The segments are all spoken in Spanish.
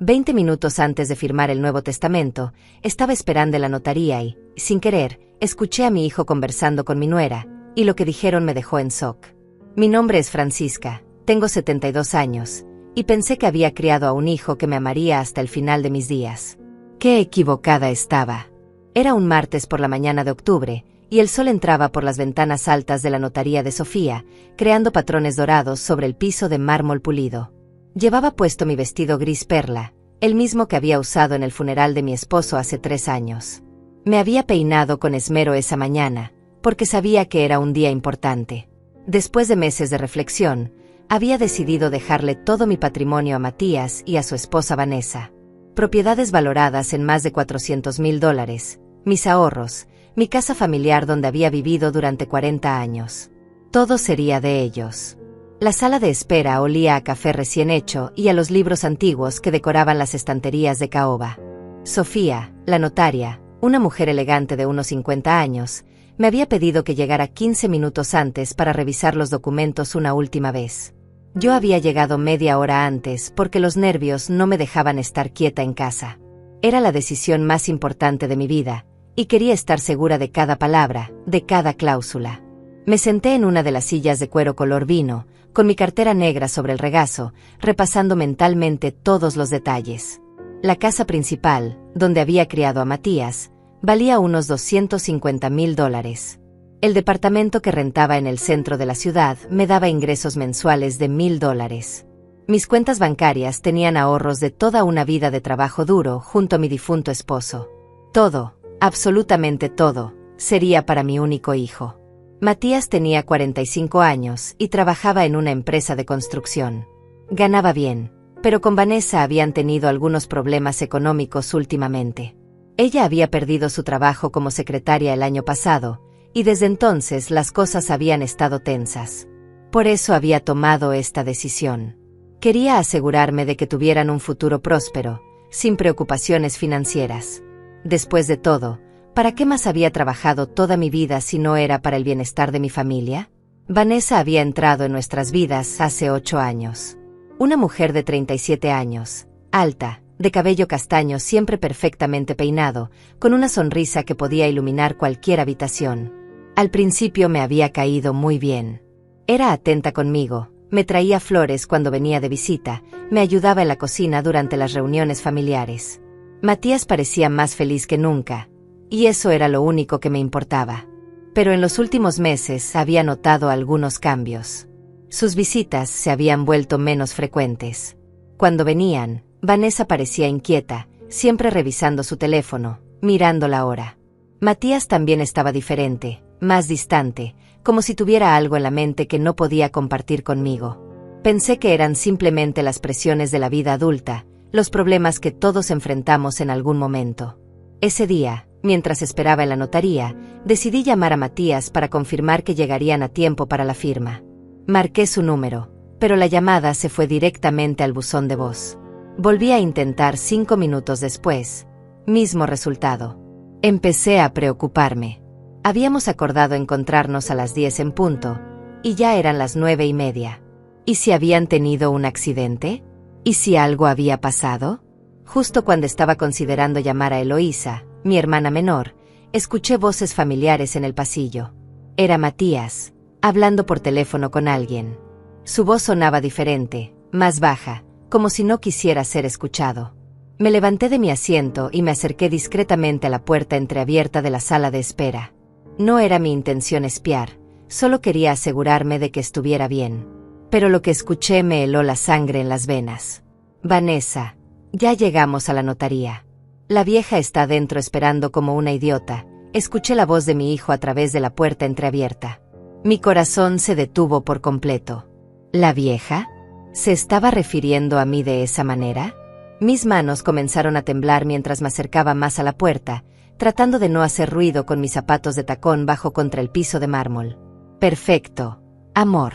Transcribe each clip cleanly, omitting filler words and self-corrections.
20 minutos antes de firmar el Nuevo Testamento, estaba esperando en la notaría y, sin querer, escuché a mi hijo conversando con mi nuera, y lo que dijeron me dejó en shock. Mi nombre es Francisca, tengo 72 años, y pensé que había criado a un hijo que me amaría hasta el final de mis días. ¡Qué equivocada estaba! Era un martes por la mañana de octubre, y el sol entraba por las ventanas altas de la notaría de Sofía, creando patrones dorados sobre el piso de mármol pulido. Llevaba puesto mi vestido gris perla, el mismo que había usado en el funeral de mi esposo hace 3 años. Me había peinado con esmero esa mañana, porque sabía que era un día importante. Después de meses de reflexión, había decidido dejarle todo mi patrimonio a Matías y a su esposa Vanessa. Propiedades valoradas en más de $400,000, mis ahorros, mi casa familiar donde había vivido durante 40 años. Todo sería de ellos. La sala de espera olía a café recién hecho y a los libros antiguos que decoraban las estanterías de caoba. Sofía, la notaria, una mujer elegante de unos 50 años, me había pedido que llegara 15 minutos antes para revisar los documentos una última vez. Yo había llegado media hora antes porque los nervios no me dejaban estar quieta en casa. Era la decisión más importante de mi vida, y quería estar segura de cada palabra, de cada cláusula. Me senté en una de las sillas de cuero color vino, con mi cartera negra sobre el regazo, repasando mentalmente todos los detalles. La casa principal, donde había criado a Matías, valía unos $250,000. El departamento que rentaba en el centro de la ciudad me daba ingresos mensuales de $1,000. Mis cuentas bancarias tenían ahorros de toda una vida de trabajo duro junto a mi difunto esposo. Todo, absolutamente todo, sería para mi único hijo. Matías tenía 45 años y trabajaba en una empresa de construcción. Ganaba bien, pero con Vanessa habían tenido algunos problemas económicos últimamente. Ella había perdido su trabajo como secretaria el año pasado, y desde entonces las cosas habían estado tensas. Por eso había tomado esta decisión. Quería asegurarme de que tuvieran un futuro próspero, sin preocupaciones financieras. Después de todo, ¿para qué más había trabajado toda mi vida si no era para el bienestar de mi familia? Vanessa había entrado en nuestras vidas hace 8 años. Una mujer de 37 años, alta, de cabello castaño siempre perfectamente peinado, con una sonrisa que podía iluminar cualquier habitación. Al principio me había caído muy bien. Era atenta conmigo, me traía flores cuando venía de visita, me ayudaba en la cocina durante las reuniones familiares. Matías parecía más feliz que nunca, y eso era lo único que me importaba. Pero en los últimos meses había notado algunos cambios. Sus visitas se habían vuelto menos frecuentes. Cuando venían, Vanessa parecía inquieta, siempre revisando su teléfono, mirando la hora. Matías también estaba diferente, más distante, como si tuviera algo en la mente que no podía compartir conmigo. Pensé que eran simplemente las presiones de la vida adulta, los problemas que todos enfrentamos en algún momento. Ese día, mientras esperaba en la notaría, decidí llamar a Matías para confirmar que llegarían a tiempo para la firma. Marqué su número, pero la llamada se fue directamente al buzón de voz. Volví a intentar 5 minutos después. Mismo resultado. Empecé a preocuparme. Habíamos acordado encontrarnos a las 10 en punto, y ya eran las 9:30. ¿Y si habían tenido un accidente? ¿Y si algo había pasado? Justo cuando estaba considerando llamar a Eloísa, mi hermana menor, escuché voces familiares en el pasillo. Era Matías, hablando por teléfono con alguien. Su voz sonaba diferente, más baja, como si no quisiera ser escuchado. Me levanté de mi asiento y me acerqué discretamente a la puerta entreabierta de la sala de espera. No era mi intención espiar, solo quería asegurarme de que estuviera bien. Pero lo que escuché me heló la sangre en las venas. Vanessa, ya llegamos a la notaría. La vieja está dentro esperando como una idiota. Escuché la voz de mi hijo a través de la puerta entreabierta. Mi corazón se detuvo por completo. ¿La vieja? ¿Se estaba refiriendo a mí de esa manera? Mis manos comenzaron a temblar mientras me acercaba más a la puerta, tratando de no hacer ruido con mis zapatos de tacón bajo contra el piso de mármol. Perfecto, amor.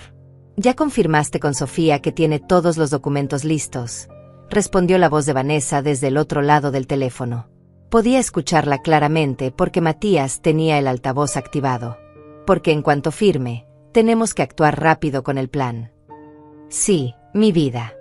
¿Ya confirmaste con Sofía que tiene todos los documentos listos?, respondió la voz de Vanessa desde el otro lado del teléfono. Podía escucharla claramente porque Matías tenía el altavoz activado. Porque en cuanto firme, tenemos que actuar rápido con el plan. Sí, mi vida.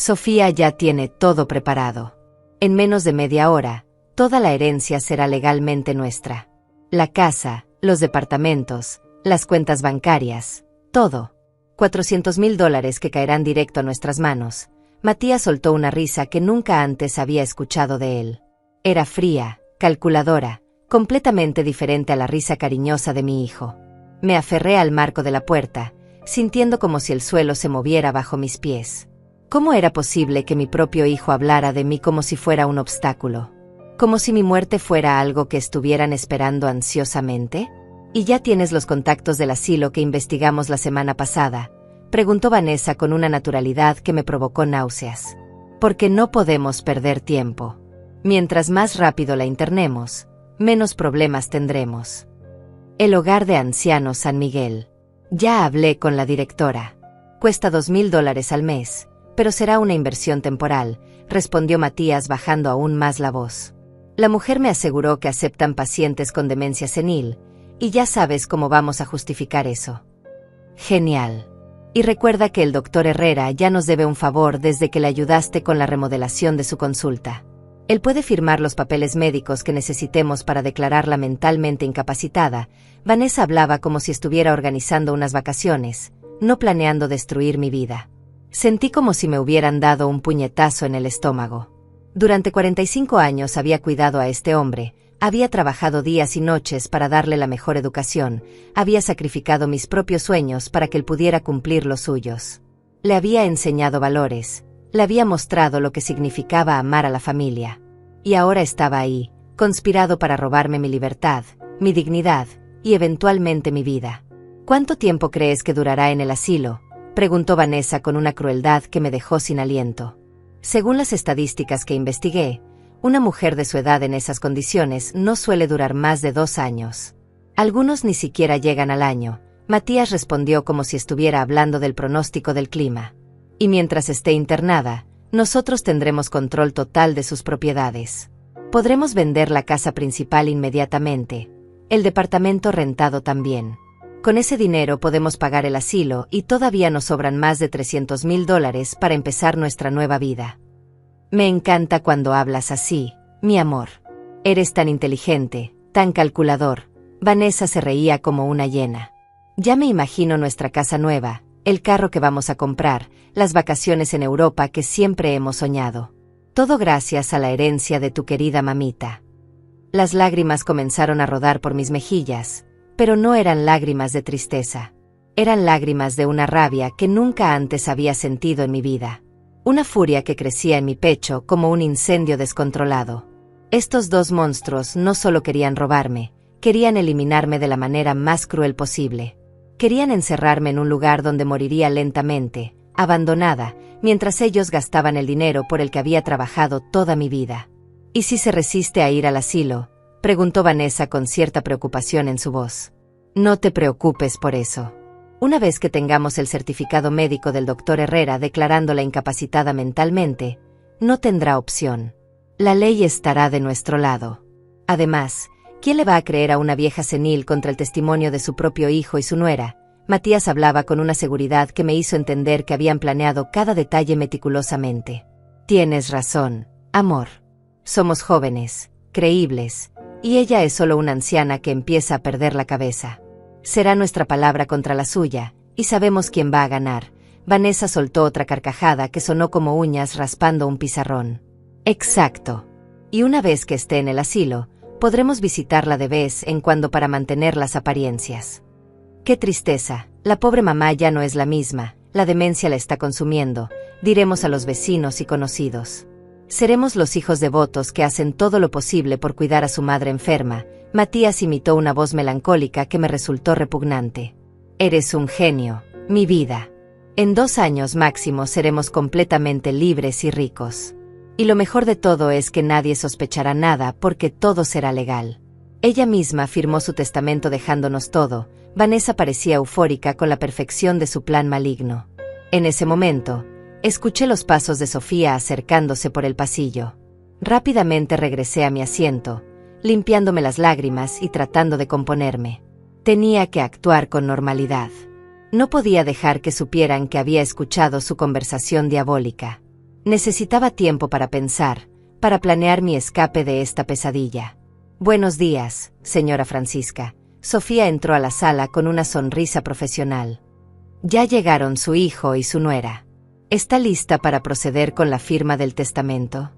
Sofía ya tiene todo preparado. En menos de media hora, toda la herencia será legalmente nuestra. La casa, los departamentos, las cuentas bancarias, todo. $400,000 que caerán directo a nuestras manos. Matías soltó una risa que nunca antes había escuchado de él. Era fría, calculadora, completamente diferente a la risa cariñosa de mi hijo. Me aferré al marco de la puerta, sintiendo como si el suelo se moviera bajo mis pies. ¿Cómo era posible que mi propio hijo hablara de mí como si fuera un obstáculo? ¿Como si mi muerte fuera algo que estuvieran esperando ansiosamente? ¿Y ya tienes los contactos del asilo que investigamos la semana pasada?, preguntó Vanessa con una naturalidad que me provocó náuseas. Porque no podemos perder tiempo. Mientras más rápido la internemos, menos problemas tendremos. El hogar de ancianos San Miguel. Ya hablé con la directora. Cuesta $2,000 al mes, pero será una inversión temporal, respondió Matías bajando aún más la voz. La mujer me aseguró que aceptan pacientes con demencia senil, y ya sabes cómo vamos a justificar eso. Genial. Y recuerda que el doctor Herrera ya nos debe un favor desde que le ayudaste con la remodelación de su consulta. Él puede firmar los papeles médicos que necesitemos para declararla mentalmente incapacitada. Vanessa hablaba como si estuviera organizando unas vacaciones, no planeando destruir mi vida. Sentí como si me hubieran dado un puñetazo en el estómago. Durante 45 años había cuidado a este hombre, había trabajado días y noches para darle la mejor educación, había sacrificado mis propios sueños para que él pudiera cumplir los suyos. Le había enseñado valores, le había mostrado lo que significaba amar a la familia. Y ahora estaba ahí, conspirado para robarme mi libertad, mi dignidad, y eventualmente mi vida. ¿Cuánto tiempo crees que durará en el asilo?, preguntó Vanessa con una crueldad que me dejó sin aliento. Según las estadísticas que investigué, una mujer de su edad en esas condiciones no suele durar más de 2 años. Algunos ni siquiera llegan al año. Matías respondió como si estuviera hablando del pronóstico del clima. Y mientras esté internada, nosotros tendremos control total de sus propiedades. Podremos vender la casa principal inmediatamente, el departamento rentado también. Con ese dinero podemos pagar el asilo y todavía nos sobran más de $300,000 para empezar nuestra nueva vida. Me encanta cuando hablas así, mi amor. Eres tan inteligente, tan calculador. Vanessa se reía como una hiena. Ya me imagino nuestra casa nueva, el carro que vamos a comprar, las vacaciones en Europa que siempre hemos soñado. Todo gracias a la herencia de tu querida mamita. Las lágrimas comenzaron a rodar por mis mejillas, pero no eran lágrimas de tristeza. Eran lágrimas de una rabia que nunca antes había sentido en mi vida. Una furia que crecía en mi pecho como un incendio descontrolado. Estos dos monstruos no solo querían robarme, querían eliminarme de la manera más cruel posible. Querían encerrarme en un lugar donde moriría lentamente, abandonada, mientras ellos gastaban el dinero por el que había trabajado toda mi vida. ¿Y si se resiste a ir al asilo?, preguntó Vanessa con cierta preocupación en su voz. No te preocupes por eso. Una vez que tengamos el certificado médico del doctor Herrera declarándola incapacitada mentalmente, no tendrá opción. La ley estará de nuestro lado. Además, ¿quién le va a creer a una vieja senil contra el testimonio de su propio hijo y su nuera? Matías hablaba con una seguridad que me hizo entender que habían planeado cada detalle meticulosamente. Tienes razón, amor. Somos jóvenes, creíbles, y ella es solo una anciana que empieza a perder la cabeza. Será nuestra palabra contra la suya, y sabemos quién va a ganar. Vanessa soltó otra carcajada que sonó como uñas raspando un pizarrón. Exacto. Y una vez que esté en el asilo, podremos visitarla de vez en cuando para mantener las apariencias. Qué tristeza, la pobre mamá ya no es la misma, la demencia la está consumiendo, diremos a los vecinos y conocidos. Seremos los hijos devotos que hacen todo lo posible por cuidar a su madre enferma. Matías imitó una voz melancólica que me resultó repugnante. Eres un genio, mi vida. En 2 años máximo seremos completamente libres y ricos. Y lo mejor de todo es que nadie sospechará nada porque todo será legal. Ella misma firmó su testamento dejándonos todo. Vanessa parecía eufórica con la perfección de su plan maligno. En ese momento, escuché los pasos de Sofía acercándose por el pasillo. Rápidamente regresé a mi asiento, limpiándome las lágrimas y tratando de componerme. Tenía que actuar con normalidad. No podía dejar que supieran que había escuchado su conversación diabólica. Necesitaba tiempo para pensar, para planear mi escape de esta pesadilla. Buenos días, señora Francisca. Sofía entró a la sala con una sonrisa profesional. Ya llegaron su hijo y su nuera. ¿Está lista para proceder con la firma del testamento?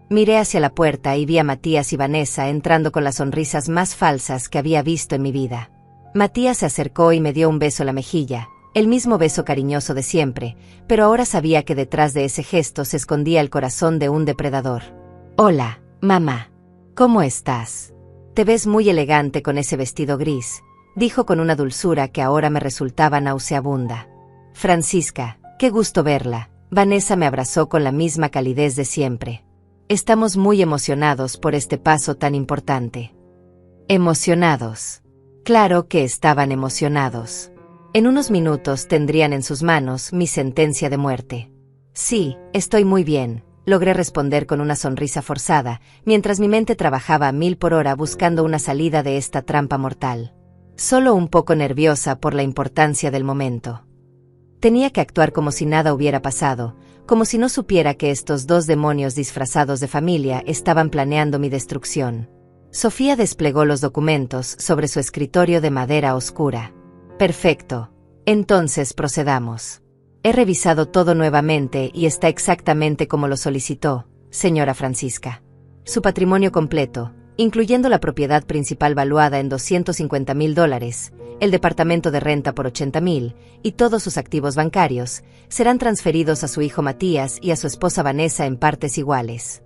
Miré hacia la puerta y vi a Matías y Vanessa entrando con las sonrisas más falsas que había visto en mi vida. Matías se acercó y me dio un beso en la mejilla, el mismo beso cariñoso de siempre, pero ahora sabía que detrás de ese gesto se escondía el corazón de un depredador. Hola, mamá. ¿Cómo estás? Te ves muy elegante con ese vestido gris, dijo con una dulzura que ahora me resultaba nauseabunda. Francisca, qué gusto verla. Vanessa me abrazó con la misma calidez de siempre. Estamos muy emocionados por este paso tan importante. ¿Emocionados? Claro que estaban emocionados. En unos minutos tendrían en sus manos mi sentencia de muerte. Sí, estoy muy bien, logré responder con una sonrisa forzada, mientras mi mente trabajaba a 1000 por hora buscando una salida de esta trampa mortal. Solo un poco nerviosa por la importancia del momento. Tenía que actuar como si nada hubiera pasado, como si no supiera que estos dos demonios disfrazados de familia estaban planeando mi destrucción. Sofía desplegó los documentos sobre su escritorio de madera oscura. Perfecto. Entonces procedamos. He revisado todo nuevamente y está exactamente como lo solicitó, señora Francisca. Su patrimonio completo, incluyendo la propiedad principal valuada en $250,000, el departamento de renta por $80,000 y todos sus activos bancarios, serán transferidos a su hijo Matías y a su esposa Vanessa en partes iguales.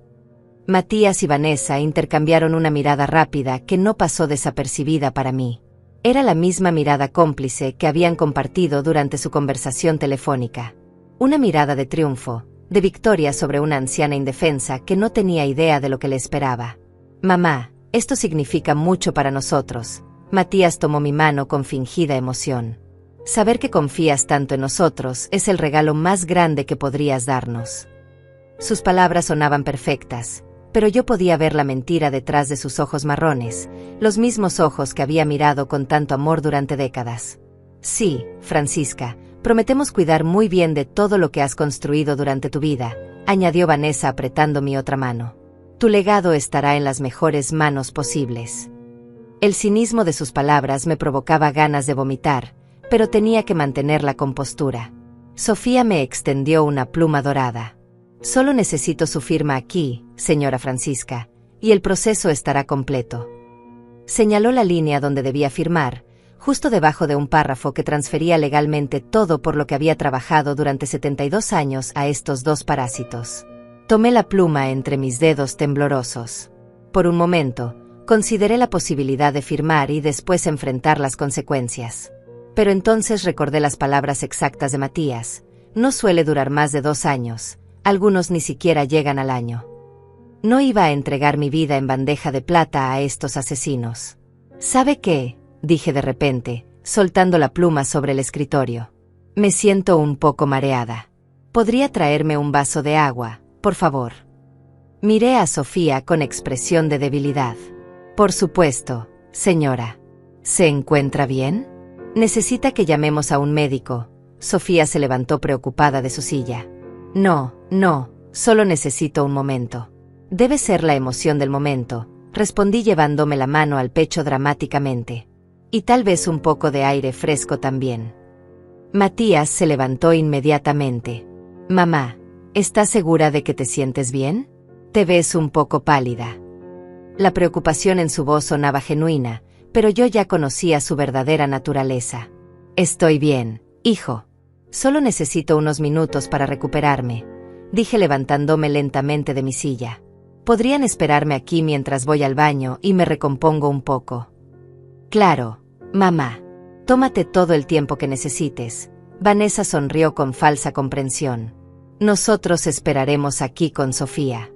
Matías y Vanessa intercambiaron una mirada rápida que no pasó desapercibida para mí. Era la misma mirada cómplice que habían compartido durante su conversación telefónica. Una mirada de triunfo, de victoria sobre una anciana indefensa que no tenía idea de lo que le esperaba. Mamá, esto significa mucho para nosotros. Matías tomó mi mano con fingida emoción. Saber que confías tanto en nosotros es el regalo más grande que podrías darnos. Sus palabras sonaban perfectas, pero yo podía ver la mentira detrás de sus ojos marrones, los mismos ojos que había mirado con tanto amor durante décadas. Sí, Francisca, prometemos cuidar muy bien de todo lo que has construido durante tu vida, añadió Vanessa apretando mi otra mano. Tu legado estará en las mejores manos posibles. El cinismo de sus palabras me provocaba ganas de vomitar, pero tenía que mantener la compostura. Sofía me extendió una pluma dorada. Solo necesito su firma aquí, señora Francisca, y el proceso estará completo. Señaló la línea donde debía firmar, justo debajo de un párrafo que transfería legalmente todo por lo que había trabajado durante 72 años a estos dos parásitos. Tomé la pluma entre mis dedos temblorosos. Por un momento, consideré la posibilidad de firmar y después enfrentar las consecuencias. Pero entonces recordé las palabras exactas de Matías. No suele durar más de 2 años. Algunos ni siquiera llegan al año. No iba a entregar mi vida en bandeja de plata a estos asesinos. ¿Sabe qué?, dije de repente, soltando la pluma sobre el escritorio. Me siento un poco mareada. ¿Podría traerme un vaso de agua, por favor? Miré a Sofía con expresión de debilidad. Por supuesto, señora. ¿Se encuentra bien? ¿Necesita que llamemos a un médico? Sofía se levantó preocupada de su silla. No, solo necesito un momento. Debe ser la emoción del momento, respondí llevándome la mano al pecho dramáticamente. Y tal vez un poco de aire fresco también. Matías se levantó inmediatamente. Mamá, ¿estás segura de que te sientes bien? Te ves un poco pálida. La preocupación en su voz sonaba genuina, pero yo ya conocía su verdadera naturaleza. Estoy bien, hijo. Solo necesito unos minutos para recuperarme, dije levantándome lentamente de mi silla. Podrían esperarme aquí mientras voy al baño y me recompongo un poco. Claro, mamá. Tómate todo el tiempo que necesites. Vanessa sonrió con falsa comprensión. Nosotros esperaremos aquí con Sofía.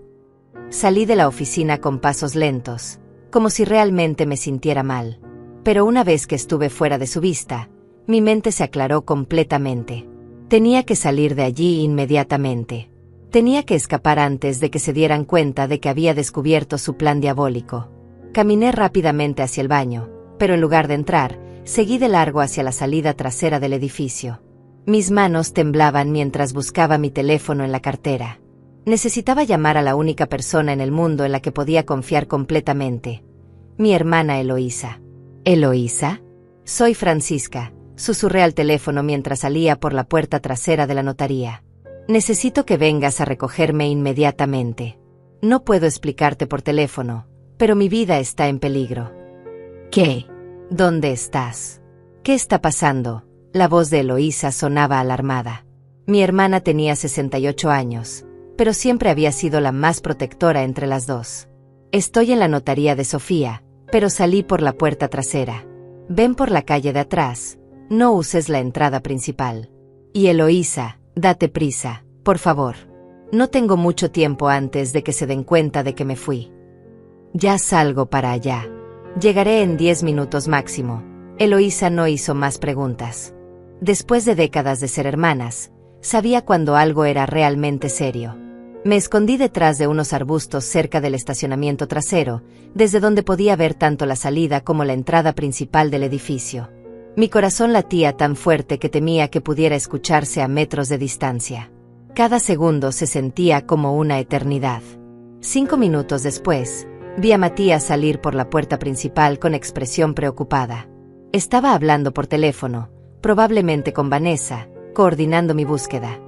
Salí de la oficina con pasos lentos, como si realmente me sintiera mal. Pero una vez que estuve fuera de su vista, mi mente se aclaró completamente. Tenía que salir de allí inmediatamente. Tenía que escapar antes de que se dieran cuenta de que había descubierto su plan diabólico. Caminé rápidamente hacia el baño, pero en lugar de entrar, seguí de largo hacia la salida trasera del edificio. Mis manos temblaban mientras buscaba mi teléfono en la cartera. Necesitaba llamar a la única persona en el mundo en la que podía confiar completamente. Mi hermana Eloísa. ¿Eloísa? Soy Francisca, susurré al teléfono mientras salía por la puerta trasera de la notaría. Necesito que vengas a recogerme inmediatamente. No puedo explicarte por teléfono, pero mi vida está en peligro. ¿Qué? ¿Dónde estás? ¿Qué está pasando? La voz de Eloísa sonaba alarmada. Mi hermana tenía 68 años, pero siempre había sido la más protectora entre las dos. Estoy en la notaría de Sofía, pero salí por la puerta trasera. Ven por la calle de atrás, no uses la entrada principal. Y Eloísa, date prisa, por favor. No tengo mucho tiempo antes de que se den cuenta de que me fui. Ya salgo para allá. Llegaré en 10 minutos máximo. Eloísa no hizo más preguntas. Después de décadas de ser hermanas, sabía cuando algo era realmente serio. Me escondí detrás de unos arbustos cerca del estacionamiento trasero, desde donde podía ver tanto la salida como la entrada principal del edificio. Mi corazón latía tan fuerte que temía que pudiera escucharse a metros de distancia. Cada segundo se sentía como una eternidad. 5 minutos después, vi a Matías salir por la puerta principal con expresión preocupada. Estaba hablando por teléfono, probablemente con Vanessa, coordinando mi búsqueda.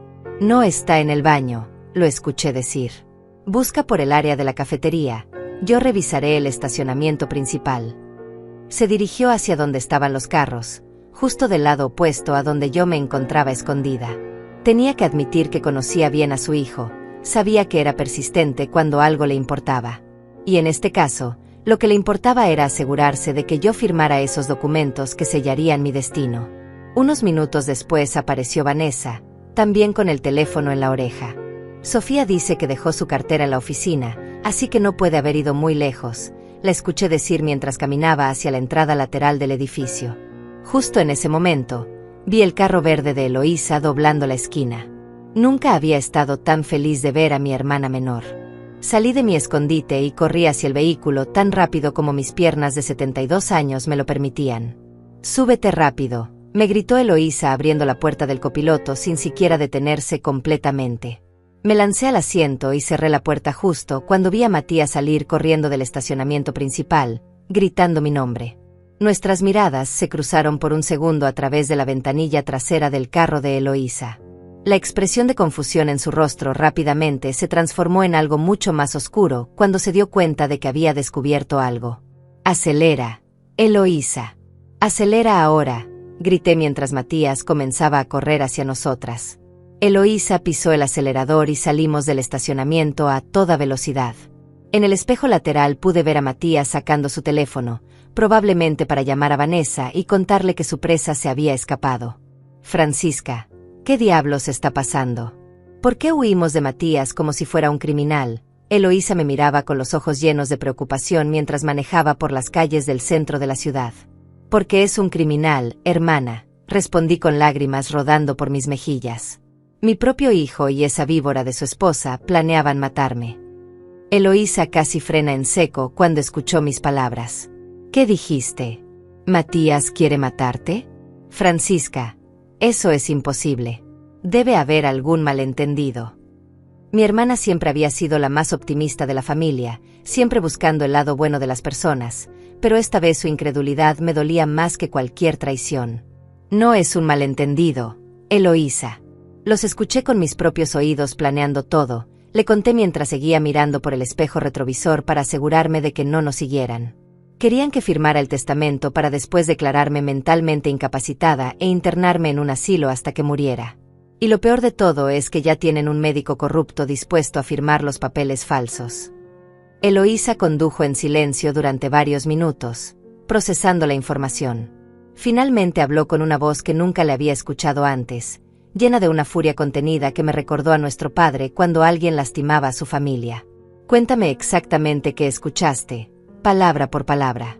No está en el baño, lo escuché decir. Busca por el área de la cafetería, yo revisaré el estacionamiento principal. Se dirigió hacia donde estaban los carros, justo del lado opuesto a donde yo me encontraba escondida. Tenía que admitir que conocía bien a su hijo, sabía que era persistente cuando algo le importaba. Y en este caso, lo que le importaba era asegurarse de que yo firmara esos documentos que sellarían mi destino. Unos minutos después apareció Vanessa, también con el teléfono en la oreja. Sofía dice que dejó su cartera en la oficina, así que no puede haber ido muy lejos, la escuché decir mientras caminaba hacia la entrada lateral del edificio. Justo en ese momento, vi el carro verde de Eloísa doblando la esquina. Nunca había estado tan feliz de ver a mi hermana menor. Salí de mi escondite y corrí hacia el vehículo tan rápido como mis piernas de 72 años me lo permitían. «Súbete rápido», me gritó Eloísa abriendo la puerta del copiloto sin siquiera detenerse completamente. Me lancé al asiento y cerré la puerta justo cuando vi a Matías salir corriendo del estacionamiento principal, gritando mi nombre. Nuestras miradas se cruzaron por un segundo a través de la ventanilla trasera del carro de Eloísa. La expresión de confusión en su rostro rápidamente se transformó en algo mucho más oscuro cuando se dio cuenta de que había descubierto algo. «Acelera, Eloísa. Acelera ahora», grité mientras Matías comenzaba a correr hacia nosotras. Eloísa pisó el acelerador y salimos del estacionamiento a toda velocidad. En el espejo lateral pude ver a Matías sacando su teléfono, probablemente para llamar a Vanessa y contarle que su presa se había escapado. «Francisca, ¿qué diablos está pasando? ¿Por qué huimos de Matías como si fuera un criminal?». Eloísa me miraba con los ojos llenos de preocupación mientras manejaba por las calles del centro de la ciudad. «Porque es un criminal, hermana», respondí con lágrimas rodando por mis mejillas. Mi propio hijo y esa víbora de su esposa planeaban matarme. Eloísa casi frena en seco cuando escuchó mis palabras. «¿Qué dijiste? ¿Matías quiere matarte?» «Francisca, eso es imposible. Debe haber algún malentendido». Mi hermana siempre había sido la más optimista de la familia, siempre buscando el lado bueno de las personas, pero esta vez su incredulidad me dolía más que cualquier traición. «No es un malentendido, Eloísa. Los escuché con mis propios oídos planeando todo», le conté mientras seguía mirando por el espejo retrovisor para asegurarme de que no nos siguieran. Querían que firmara el testamento para después declararme mentalmente incapacitada e internarme en un asilo hasta que muriera. Y lo peor de todo es que ya tienen un médico corrupto dispuesto a firmar los papeles falsos. Eloísa condujo en silencio durante varios minutos, procesando la información. Finalmente habló con una voz que nunca le había escuchado antes, llena de una furia contenida que me recordó a nuestro padre cuando alguien lastimaba a su familia. «Cuéntame exactamente qué escuchaste, palabra por palabra».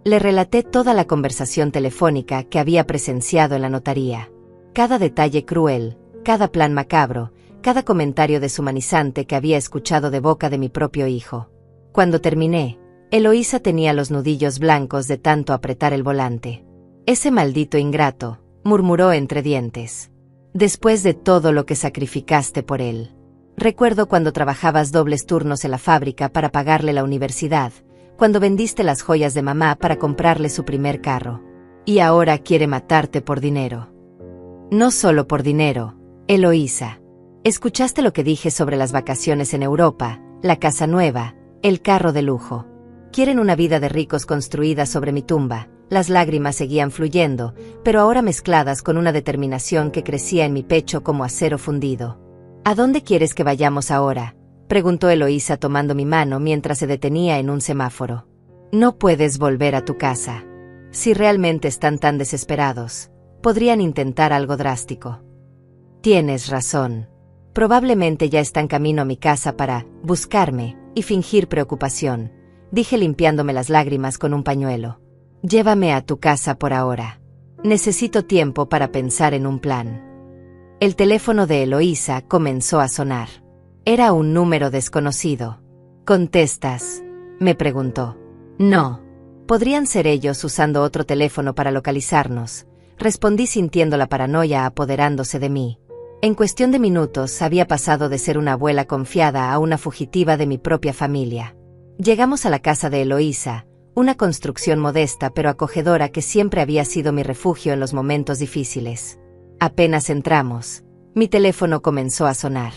Le relaté toda la conversación telefónica que había presenciado en la notaría. Cada detalle cruel, cada plan macabro, cada comentario deshumanizante que había escuchado de boca de mi propio hijo. Cuando terminé, Eloísa tenía los nudillos blancos de tanto apretar el volante. «Ese maldito ingrato», murmuró entre dientes. Después de todo lo que sacrificaste por él. Recuerdo cuando trabajabas dobles turnos en la fábrica para pagarle la universidad, cuando vendiste las joyas de mamá para comprarle su primer carro. Y ahora quiere matarte por dinero. No solo por dinero, Eloísa. ¿Escuchaste lo que dije sobre las vacaciones en Europa, la casa nueva, el carro de lujo? Quieren una vida de ricos construida sobre mi tumba. Las lágrimas seguían fluyendo, pero ahora mezcladas con una determinación que crecía en mi pecho como acero fundido. ¿A dónde quieres que vayamos ahora?, preguntó Eloísa tomando mi mano mientras se detenía en un semáforo. No puedes volver a tu casa. Si realmente están tan desesperados, podrían intentar algo drástico. Tienes razón. Probablemente ya están camino a mi casa para buscarme y fingir preocupación, dije limpiándome las lágrimas con un pañuelo. Llévame a tu casa por ahora. Necesito tiempo para pensar en un plan. El teléfono de Eloísa comenzó a sonar. Era un número desconocido. ¿Contestas?, me preguntó. No. Podrían ser ellos usando otro teléfono para localizarnos, respondí sintiendo la paranoia apoderándose de mí. En cuestión de minutos había pasado de ser una abuela confiada a una fugitiva de mi propia familia. Llegamos a la casa de Eloísa, una construcción modesta pero acogedora que siempre había sido mi refugio en los momentos difíciles. Apenas entramos, mi teléfono comenzó a sonar.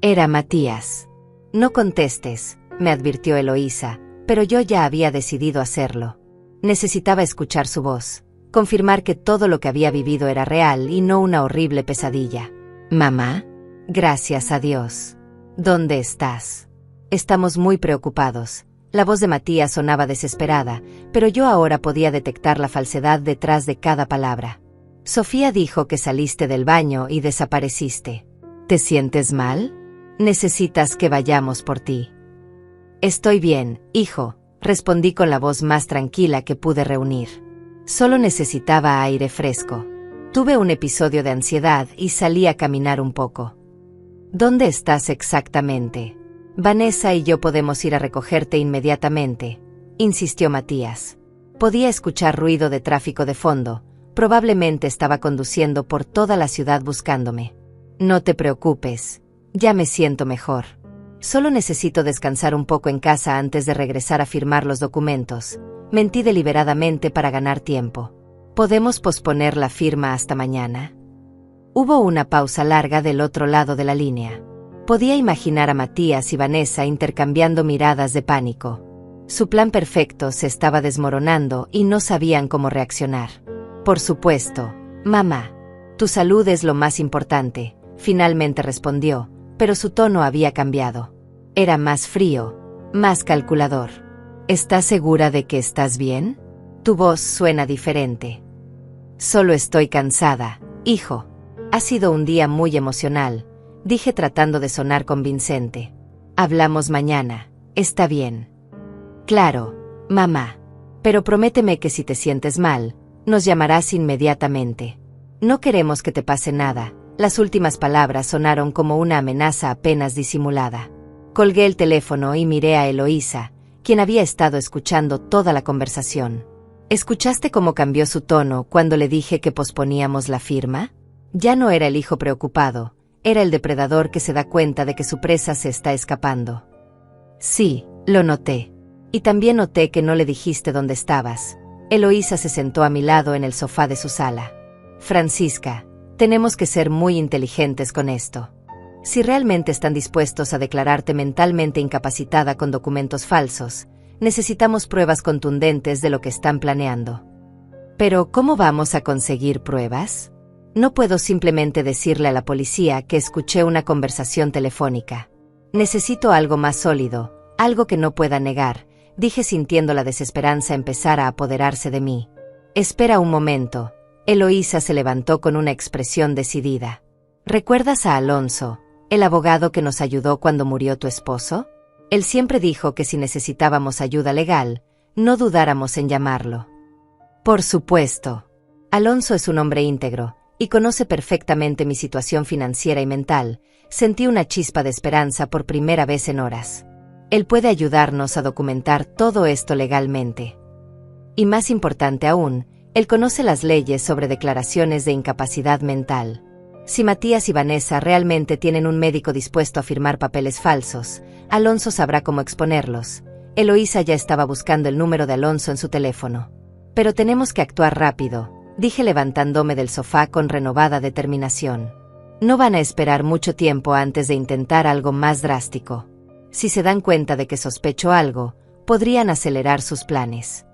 Era Matías. No contestes, me advirtió Eloísa, pero yo ya había decidido hacerlo. Necesitaba escuchar su voz, confirmar que todo lo que había vivido era real y no una horrible pesadilla. ¿Mamá? Gracias a Dios. ¿Dónde estás? Estamos muy preocupados. La voz de Matías sonaba desesperada, pero yo ahora podía detectar la falsedad detrás de cada palabra. Sofía dijo que saliste del baño y desapareciste. ¿Te sientes mal? Necesitas que vayamos por ti. Estoy bien, hijo, respondí con la voz más tranquila que pude reunir. Solo necesitaba aire fresco. Tuve un episodio de ansiedad y salí a caminar un poco. ¿Dónde estás exactamente? Vanessa y yo podemos ir a recogerte inmediatamente, insistió Matías. Podía escuchar ruido de tráfico de fondo, probablemente estaba conduciendo por toda la ciudad buscándome. No te preocupes, ya me siento mejor. Solo necesito descansar un poco en casa antes de regresar a firmar los documentos, mentí deliberadamente para ganar tiempo. ¿Podemos posponer la firma hasta mañana? Hubo una pausa larga del otro lado de la línea. Podía imaginar a Matías y Vanessa intercambiando miradas de pánico. Su plan perfecto se estaba desmoronando y no sabían cómo reaccionar. Por supuesto, mamá. Tu salud es lo más importante, finalmente respondió, pero su tono había cambiado. Era más frío, más calculador. ¿Estás segura de que estás bien? Tu voz suena diferente. Solo estoy cansada, hijo. Ha sido un día muy emocional, dije tratando de sonar convincente. Hablamos mañana, ¿está bien? Claro, mamá. Pero prométeme que si te sientes mal, nos llamarás inmediatamente. No queremos que te pase nada. Las últimas palabras sonaron como una amenaza apenas disimulada. Colgué el teléfono y miré a Eloísa, quien había estado escuchando toda la conversación. ¿Escuchaste cómo cambió su tono cuando le dije que posponíamos la firma? Ya no era el hijo preocupado, era el depredador que se da cuenta de que su presa se está escapando. Sí, lo noté. Y también noté que no le dijiste dónde estabas. Eloísa se sentó a mi lado en el sofá de su sala. Francisca, tenemos que ser muy inteligentes con esto. Si realmente están dispuestos a declararte mentalmente incapacitada con documentos falsos, necesitamos pruebas contundentes de lo que están planeando. Pero, ¿cómo vamos a conseguir pruebas? No puedo simplemente decirle a la policía que escuché una conversación telefónica. Necesito algo más sólido, algo que no pueda negar, dije sintiendo la desesperanza empezar a apoderarse de mí. Espera un momento. Eloísa se levantó con una expresión decidida. ¿Recuerdas a Alonso, el abogado que nos ayudó cuando murió tu esposo? Él siempre dijo que si necesitábamos ayuda legal, no dudáramos en llamarlo. Por supuesto. Alonso es un hombre íntegro, y conoce perfectamente mi situación financiera y mental. Sentí una chispa de esperanza por primera vez en horas. Él puede ayudarnos a documentar todo esto legalmente. Y más importante aún, él conoce las leyes sobre declaraciones de incapacidad mental. Si Matías y Vanessa realmente tienen un médico dispuesto a firmar papeles falsos, Alonso sabrá cómo exponerlos. Eloísa ya estaba buscando el número de Alonso en su teléfono. Pero tenemos que actuar rápido, dije levantándome del sofá con renovada determinación. No van a esperar mucho tiempo antes de intentar algo más drástico. Si se dan cuenta de que sospecho algo, podrían acelerar sus planes.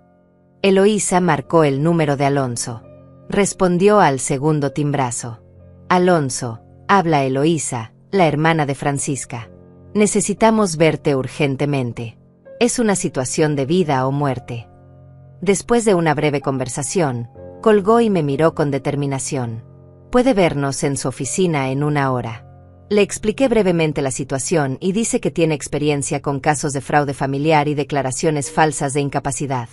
Eloísa marcó el número de Alonso. Respondió al segundo timbrazo. Alonso, habla Eloísa, la hermana de Francisca. Necesitamos verte urgentemente. Es una situación de vida o muerte. Después de una breve conversación, colgó y me miró con determinación. Puede vernos en su oficina en 1 hora. Le expliqué brevemente la situación y dice que tiene experiencia con casos de fraude familiar y declaraciones falsas de incapacidad.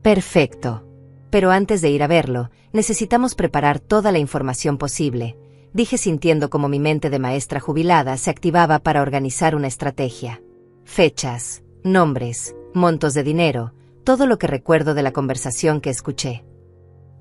Perfecto. Pero antes de ir a verlo, necesitamos preparar toda la información posible, dije sintiendo como mi mente de maestra jubilada se activaba para organizar una estrategia. Fechas, nombres, montos de dinero, todo lo que recuerdo de la conversación que escuché.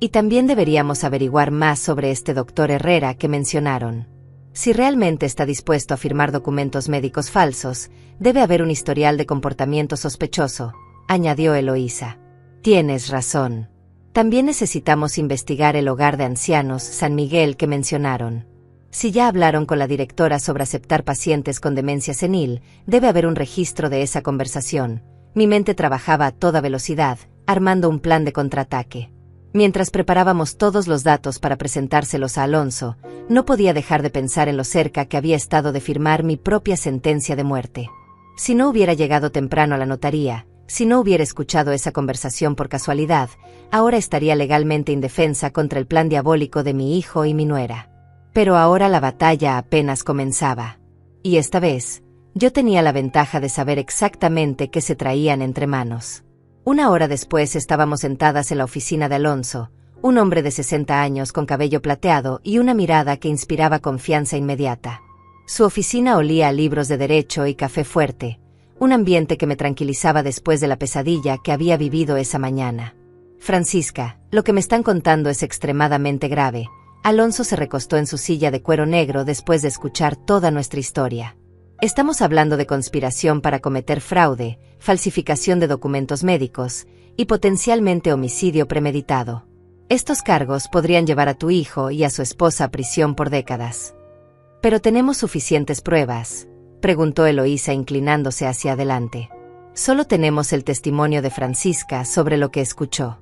Y también deberíamos averiguar más sobre este doctor Herrera que mencionaron. Si realmente está dispuesto a firmar documentos médicos falsos, debe haber un historial de comportamiento sospechoso, añadió Eloísa. Tienes razón. También necesitamos investigar el hogar de ancianos San Miguel que mencionaron. Si ya hablaron con la directora sobre aceptar pacientes con demencia senil, debe haber un registro de esa conversación. Mi mente trabajaba a toda velocidad, armando un plan de contraataque. Mientras preparábamos todos los datos para presentárselos a Alonso, no podía dejar de pensar en lo cerca que había estado de firmar mi propia sentencia de muerte. Si no hubiera llegado temprano a la notaría, si no hubiera escuchado esa conversación por casualidad, ahora estaría legalmente indefensa contra el plan diabólico de mi hijo y mi nuera. Pero ahora la batalla apenas comenzaba. Y esta vez, yo tenía la ventaja de saber exactamente qué se traían entre manos. 1 hora después estábamos sentadas en la oficina de Alonso, un hombre de 60 años con cabello plateado y una mirada que inspiraba confianza inmediata. Su oficina olía a libros de derecho y café fuerte, un ambiente que me tranquilizaba después de la pesadilla que había vivido esa mañana. Francisca, lo que me están contando es extremadamente grave. Alonso se recostó en su silla de cuero negro después de escuchar toda nuestra historia. Estamos hablando de conspiración para cometer fraude, falsificación de documentos médicos y potencialmente homicidio premeditado. Estos cargos podrían llevar a tu hijo y a su esposa a prisión por décadas. ¿Pero tenemos suficientes pruebas?, preguntó Eloísa inclinándose hacia adelante. Solo tenemos el testimonio de Francisca sobre lo que escuchó.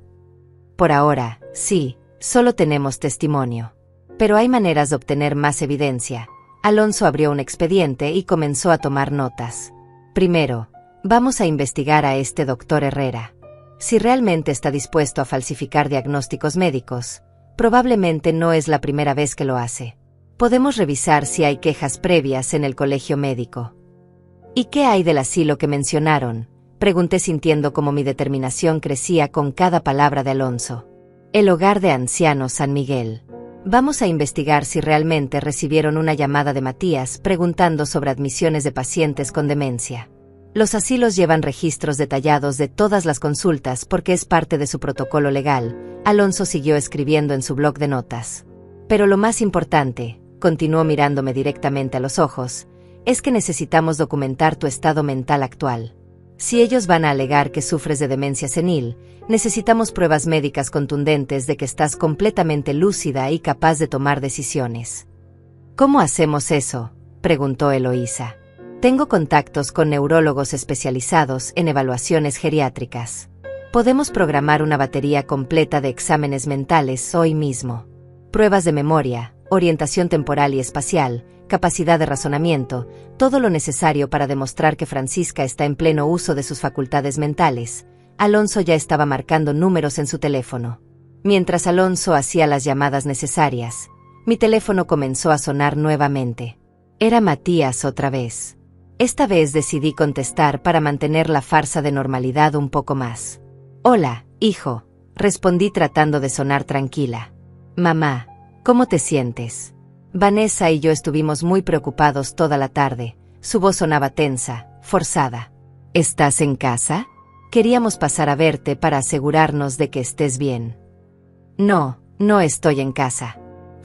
Por ahora, sí, solo tenemos testimonio. Pero hay maneras de obtener más evidencia. Alonso abrió un expediente y comenzó a tomar notas. Primero, vamos a investigar a este doctor Herrera. Si realmente está dispuesto a falsificar diagnósticos médicos, probablemente no es la primera vez que lo hace. Podemos revisar si hay quejas previas en el colegio médico. ¿Y qué hay del asilo que mencionaron?, pregunté sintiendo como mi determinación crecía con cada palabra de Alonso. El hogar de ancianos San Miguel. Vamos a investigar si realmente recibieron una llamada de Matías preguntando sobre admisiones de pacientes con demencia. Los asilos llevan registros detallados de todas las consultas porque es parte de su protocolo legal. Alonso siguió escribiendo en su bloc de notas. Pero lo más importante, continuó mirándome directamente a los ojos, es que necesitamos documentar tu estado mental actual. Si ellos van a alegar que sufres de demencia senil, necesitamos pruebas médicas contundentes de que estás completamente lúcida y capaz de tomar decisiones. ¿Cómo hacemos eso?, preguntó Eloísa. Tengo contactos con neurólogos especializados en evaluaciones geriátricas. Podemos programar una batería completa de exámenes mentales hoy mismo. Pruebas de memoria, orientación temporal y espacial, capacidad de razonamiento, todo lo necesario para demostrar que Francisca está en pleno uso de sus facultades mentales. Alonso ya estaba marcando números en su teléfono. Mientras Alonso hacía las llamadas necesarias, mi teléfono comenzó a sonar nuevamente. Era Matías otra vez. Esta vez decidí contestar para mantener la farsa de normalidad un poco más. Hola, hijo, respondí tratando de sonar tranquila. Mamá, ¿cómo te sientes? Vanessa y yo estuvimos muy preocupados toda la tarde. Su voz sonaba tensa, forzada. ¿Estás en casa? Queríamos pasar a verte para asegurarnos de que estés bien. No, no estoy en casa.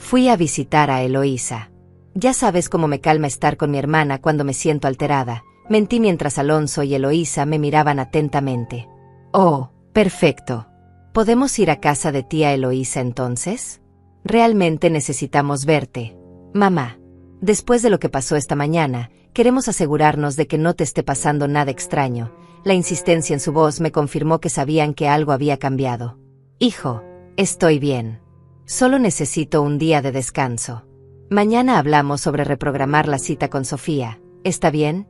Fui a visitar a Eloísa. Ya sabes cómo me calma estar con mi hermana cuando me siento alterada. Mentí mientras Alonso y Eloísa me miraban atentamente. Oh, perfecto. ¿Podemos ir a casa de tía Eloísa entonces? Realmente necesitamos verte, mamá. Después de lo que pasó esta mañana, queremos asegurarnos de que no te esté pasando nada extraño. La insistencia en su voz me confirmó que sabían que algo había cambiado. Hijo, estoy bien. Solo necesito un día de descanso. Mañana hablamos sobre reprogramar la cita con Sofía. ¿Está bien?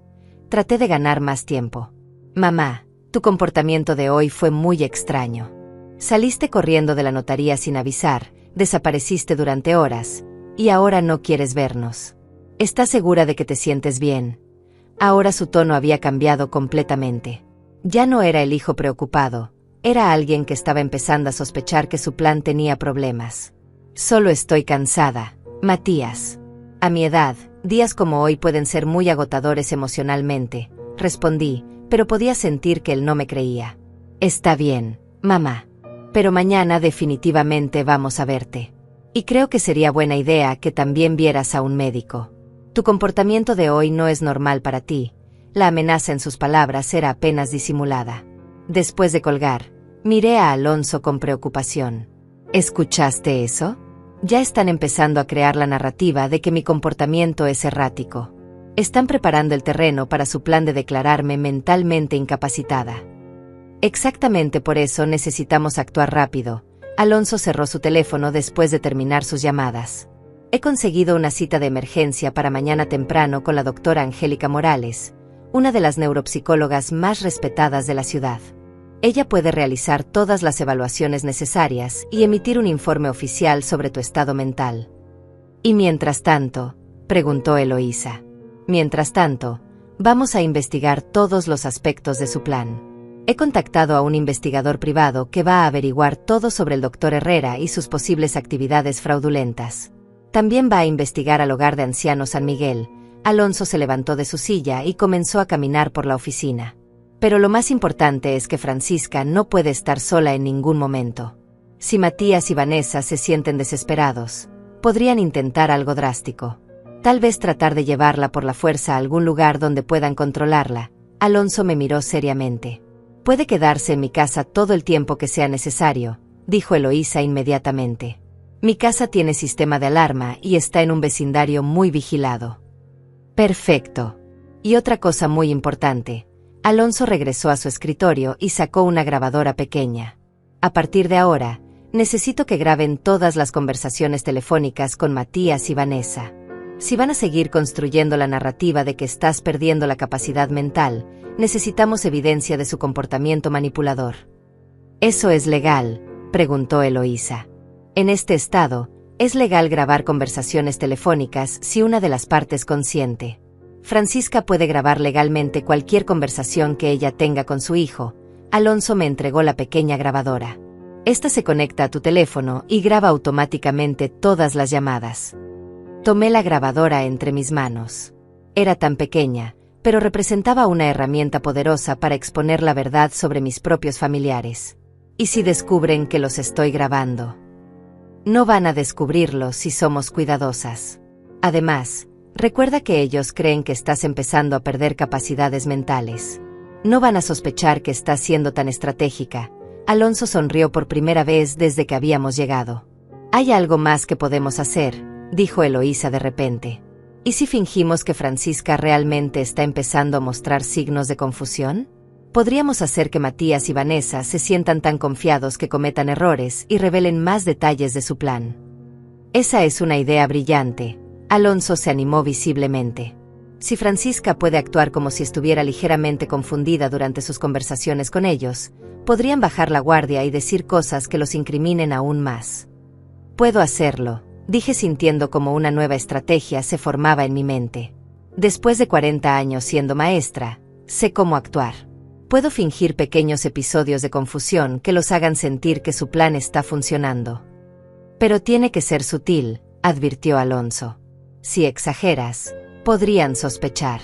Traté de ganar más tiempo. Mamá, tu comportamiento de hoy fue muy extraño. Saliste corriendo de la notaría sin avisar, desapareciste durante horas, y ahora no quieres vernos. ¿Estás segura de que te sientes bien? Ahora su tono había cambiado completamente. Ya no era el hijo preocupado, era alguien que estaba empezando a sospechar que su plan tenía problemas. Solo estoy cansada, Matías. A mi edad, días como hoy pueden ser muy agotadores emocionalmente, respondí, pero podía sentir que él no me creía. Está bien, mamá. Pero mañana definitivamente vamos a verte. Y creo que sería buena idea que también vieras a un médico. Tu comportamiento de hoy no es normal para ti. La amenaza en sus palabras era apenas disimulada. Después de colgar, miré a Alonso con preocupación. ¿Escuchaste eso? Ya están empezando a crear la narrativa de que mi comportamiento es errático. Están preparando el terreno para su plan de declararme mentalmente incapacitada. Exactamente por eso necesitamos actuar rápido. Alonso cerró su teléfono después de terminar sus llamadas. He conseguido una cita de emergencia para mañana temprano con la doctora Angélica Morales, una de las neuropsicólogas más respetadas de la ciudad. Ella puede realizar todas las evaluaciones necesarias y emitir un informe oficial sobre tu estado mental. ¿Y mientras tanto? Preguntó Eloísa. Mientras tanto, vamos a investigar todos los aspectos de su plan. He contactado a un investigador privado que va a averiguar todo sobre el doctor Herrera y sus posibles actividades fraudulentas. También va a investigar al hogar de ancianos San Miguel. Alonso se levantó de su silla y comenzó a caminar por la oficina. Pero lo más importante es que Francisca no puede estar sola en ningún momento. Si Matías y Vanessa se sienten desesperados, podrían intentar algo drástico. Tal vez tratar de llevarla por la fuerza a algún lugar donde puedan controlarla. Alonso me miró seriamente. Puede quedarse en mi casa todo el tiempo que sea necesario, dijo Eloísa inmediatamente. Mi casa tiene sistema de alarma y está en un vecindario muy vigilado. Perfecto. Y otra cosa muy importante. Alonso regresó a su escritorio y sacó una grabadora pequeña. A partir de ahora, necesito que graben todas las conversaciones telefónicas con Matías y Vanessa. Si van a seguir construyendo la narrativa de que estás perdiendo la capacidad mental, necesitamos evidencia de su comportamiento manipulador. ¿Eso es legal?, preguntó Eloísa. En este estado, es legal grabar conversaciones telefónicas si una de las partes consiente. Francisca puede grabar legalmente cualquier conversación que ella tenga con su hijo. Alonso me entregó la pequeña grabadora. Esta se conecta a tu teléfono y graba automáticamente todas las llamadas. Tomé la grabadora entre mis manos. Era tan pequeña, pero representaba una herramienta poderosa para exponer la verdad sobre mis propios familiares. ¿Y si descubren que los estoy grabando? No van a descubrirlo si somos cuidadosas. Además, recuerda que ellos creen que estás empezando a perder capacidades mentales. No van a sospechar que estás siendo tan estratégica. Alonso sonrió por primera vez desde que habíamos llegado. ¿Hay algo más que podemos hacer?, dijo Eloísa de repente. ¿Y si fingimos que Francisca realmente está empezando a mostrar signos de confusión? Podríamos hacer que Matías y Vanessa se sientan tan confiados que cometan errores y revelen más detalles de su plan. Esa es una idea brillante. Alonso se animó visiblemente. Si Francisca puede actuar como si estuviera ligeramente confundida durante sus conversaciones con ellos, podrían bajar la guardia y decir cosas que los incriminen aún más. Puedo hacerlo, dije sintiendo como una nueva estrategia se formaba en mi mente. Después de 40 años siendo maestra, sé cómo actuar. Puedo fingir pequeños episodios de confusión que los hagan sentir que su plan está funcionando. Pero tiene que ser sutil, advirtió Alonso. Si exageras, podrían sospechar.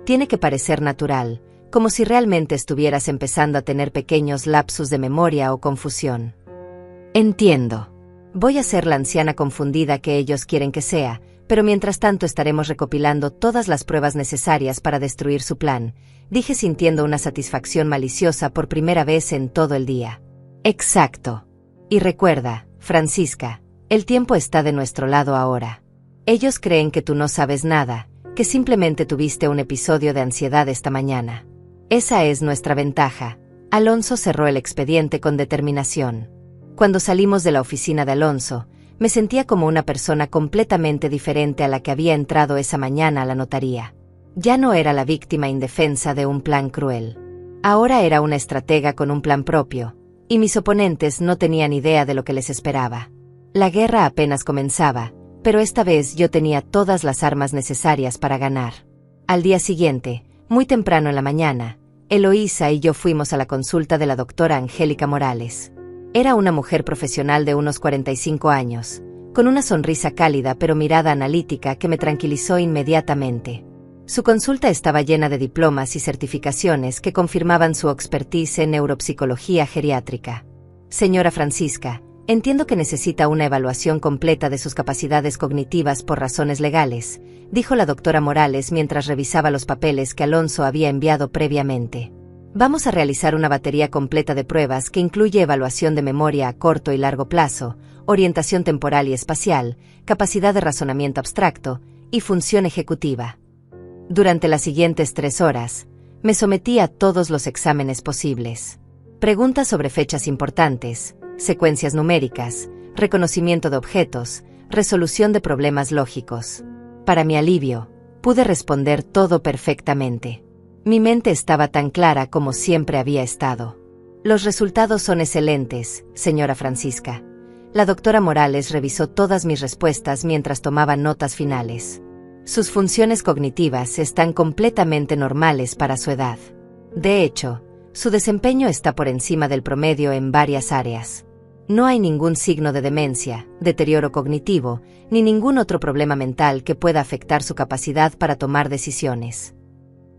Tiene que parecer natural, como si realmente estuvieras empezando a tener pequeños lapsus de memoria o confusión. Entiendo. Voy a ser la anciana confundida que ellos quieren que sea, pero mientras tanto estaremos recopilando todas las pruebas necesarias para destruir su plan, dije sintiendo una satisfacción maliciosa por primera vez en todo el día. Exacto. Y recuerda, Francisca, el tiempo está de nuestro lado ahora. Ellos creen que tú no sabes nada, que simplemente tuviste un episodio de ansiedad esta mañana. Esa es nuestra ventaja. Alonso cerró el expediente con determinación. Cuando salimos de la oficina de Alonso, me sentía como una persona completamente diferente a la que había entrado esa mañana a la notaría. Ya no era la víctima indefensa de un plan cruel. Ahora era una estratega con un plan propio, y mis oponentes no tenían idea de lo que les esperaba. La guerra apenas comenzaba, pero esta vez yo tenía todas las armas necesarias para ganar. Al día siguiente, muy temprano en la mañana, Eloísa y yo fuimos a la consulta de la doctora Angélica Morales. Era una mujer profesional de unos 45 años, con una sonrisa cálida pero mirada analítica que me tranquilizó inmediatamente. Su consulta estaba llena de diplomas y certificaciones que confirmaban su expertise en neuropsicología geriátrica. Señora Francisca, entiendo que necesita una evaluación completa de sus capacidades cognitivas por razones legales, dijo la doctora Morales mientras revisaba los papeles que Alonso había enviado previamente. Vamos a realizar una batería completa de pruebas que incluye evaluación de memoria a corto y largo plazo, orientación temporal y espacial, capacidad de razonamiento abstracto y función ejecutiva. Durante las siguientes 3 horas, me sometí a todos los exámenes posibles. Preguntas sobre fechas importantes, secuencias numéricas, reconocimiento de objetos, resolución de problemas lógicos. Para mi alivio, pude responder todo perfectamente. Mi mente estaba tan clara como siempre había estado. Los resultados son excelentes, señora Francisca. La doctora Morales revisó todas mis respuestas mientras tomaba notas finales. Sus funciones cognitivas están completamente normales para su edad. De hecho, su desempeño está por encima del promedio en varias áreas. No hay ningún signo de demencia, deterioro cognitivo, ni ningún otro problema mental que pueda afectar su capacidad para tomar decisiones.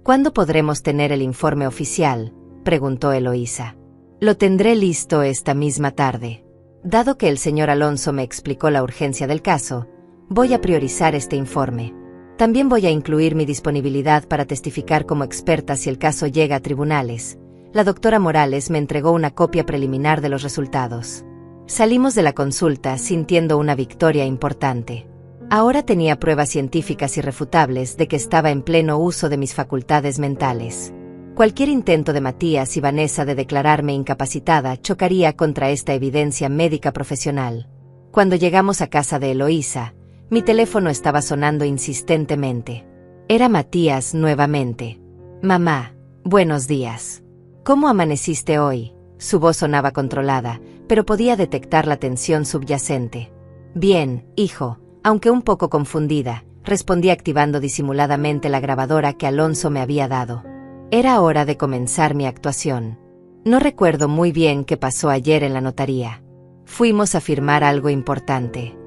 ¿Cuándo podremos tener el informe oficial?, preguntó Eloísa. Lo tendré listo esta misma tarde. Dado que el señor Alonso me explicó la urgencia del caso, voy a priorizar este informe. También voy a incluir mi disponibilidad para testificar como experta si el caso llega a tribunales. La doctora Morales me entregó una copia preliminar de los resultados. Salimos de la consulta sintiendo una victoria importante. Ahora tenía pruebas científicas irrefutables de que estaba en pleno uso de mis facultades mentales. Cualquier intento de Matías y Vanessa de declararme incapacitada chocaría contra esta evidencia médica profesional. Cuando llegamos a casa de Eloísa, mi teléfono estaba sonando insistentemente. Era Matías nuevamente. Mamá, buenos días. ¿Cómo amaneciste hoy? Su voz sonaba controlada, pero podía detectar la tensión subyacente. Bien, hijo. Aunque un poco confundida, respondí activando disimuladamente la grabadora que Alonso me había dado. Era hora de comenzar mi actuación. No recuerdo muy bien qué pasó ayer en la notaría. Fuimos a firmar algo importante.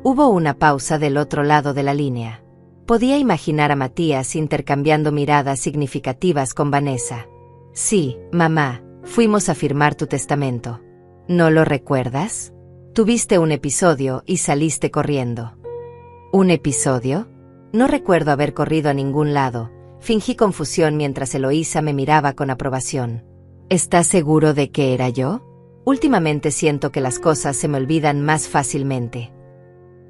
Hubo una pausa del otro lado de la línea. Podía imaginar a Matías intercambiando miradas significativas con Vanessa. Sí, mamá, fuimos a firmar tu testamento. ¿No lo recuerdas? Tuviste un episodio y saliste corriendo. ¿Un episodio? No recuerdo haber corrido a ningún lado. Fingí confusión mientras Eloísa me miraba con aprobación. ¿Estás seguro de que era yo? Últimamente siento que las cosas se me olvidan más fácilmente.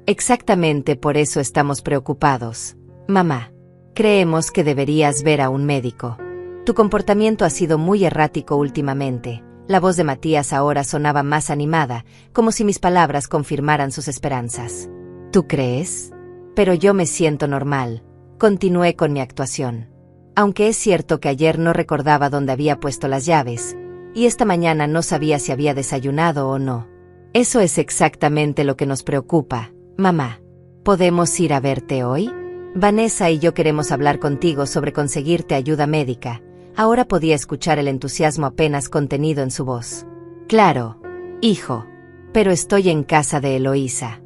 Exactamente por eso estamos preocupados, mamá. Creemos que deberías ver a un médico. Tu comportamiento ha sido muy errático últimamente. La voz de Matías ahora sonaba más animada, como si mis palabras confirmaran sus esperanzas. ¿Tú crees? Pero yo me siento normal. Continué con mi actuación. Aunque es cierto que ayer no recordaba dónde había puesto las llaves, y esta mañana no sabía si había desayunado o no. Eso es exactamente lo que nos preocupa, mamá. ¿Podemos ir a verte hoy? Vanessa y yo queremos hablar contigo sobre conseguirte ayuda médica. Ahora podía escuchar el entusiasmo apenas contenido en su voz. Claro, hijo. Pero estoy en casa de Eloísa.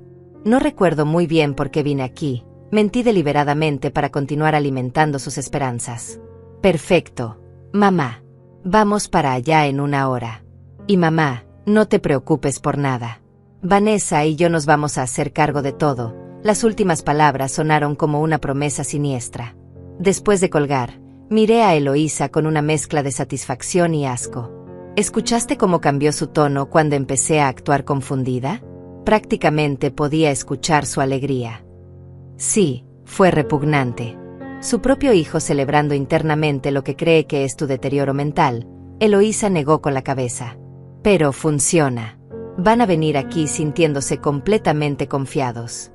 No recuerdo muy bien por qué vine aquí. Mentí deliberadamente para continuar alimentando sus esperanzas. Perfecto, mamá. Vamos para allá en 1 hora. Y mamá, no te preocupes por nada. Vanessa y yo nos vamos a hacer cargo de todo. Las últimas palabras sonaron como una promesa siniestra. Después de colgar, miré a Eloísa con una mezcla de satisfacción y asco. ¿Escuchaste cómo cambió su tono cuando empecé a actuar confundida? Prácticamente podía escuchar su alegría. Sí, fue repugnante. Su propio hijo celebrando internamente lo que cree que es tu deterioro mental. Eloísa negó con la cabeza. Pero funciona. Van a venir aquí sintiéndose completamente confiados.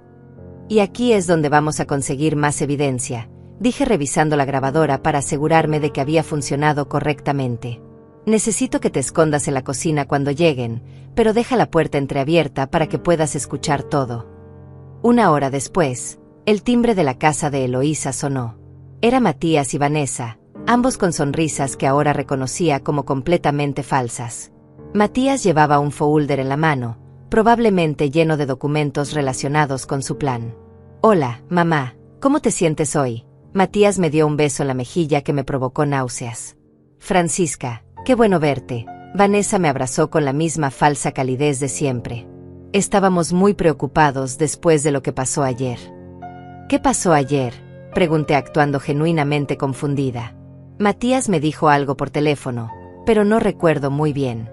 Y aquí es donde vamos a conseguir más evidencia, dije revisando la grabadora para asegurarme de que había funcionado correctamente. Necesito que te escondas en la cocina cuando lleguen, pero deja la puerta entreabierta para que puedas escuchar todo. 1 hora después, el timbre de la casa de Eloísa sonó. Era Matías y Vanessa, ambos con sonrisas que ahora reconocía como completamente falsas. Matías llevaba un folder en la mano, probablemente lleno de documentos relacionados con su plan. Hola, mamá, ¿cómo te sientes hoy? Matías me dio un beso en la mejilla que me provocó náuseas. Francisca, qué bueno verte. Vanessa me abrazó con la misma falsa calidez de siempre. Estábamos muy preocupados después de lo que pasó ayer. ¿Qué pasó ayer?, pregunté actuando genuinamente confundida. Matías me dijo algo por teléfono, pero no recuerdo muy bien.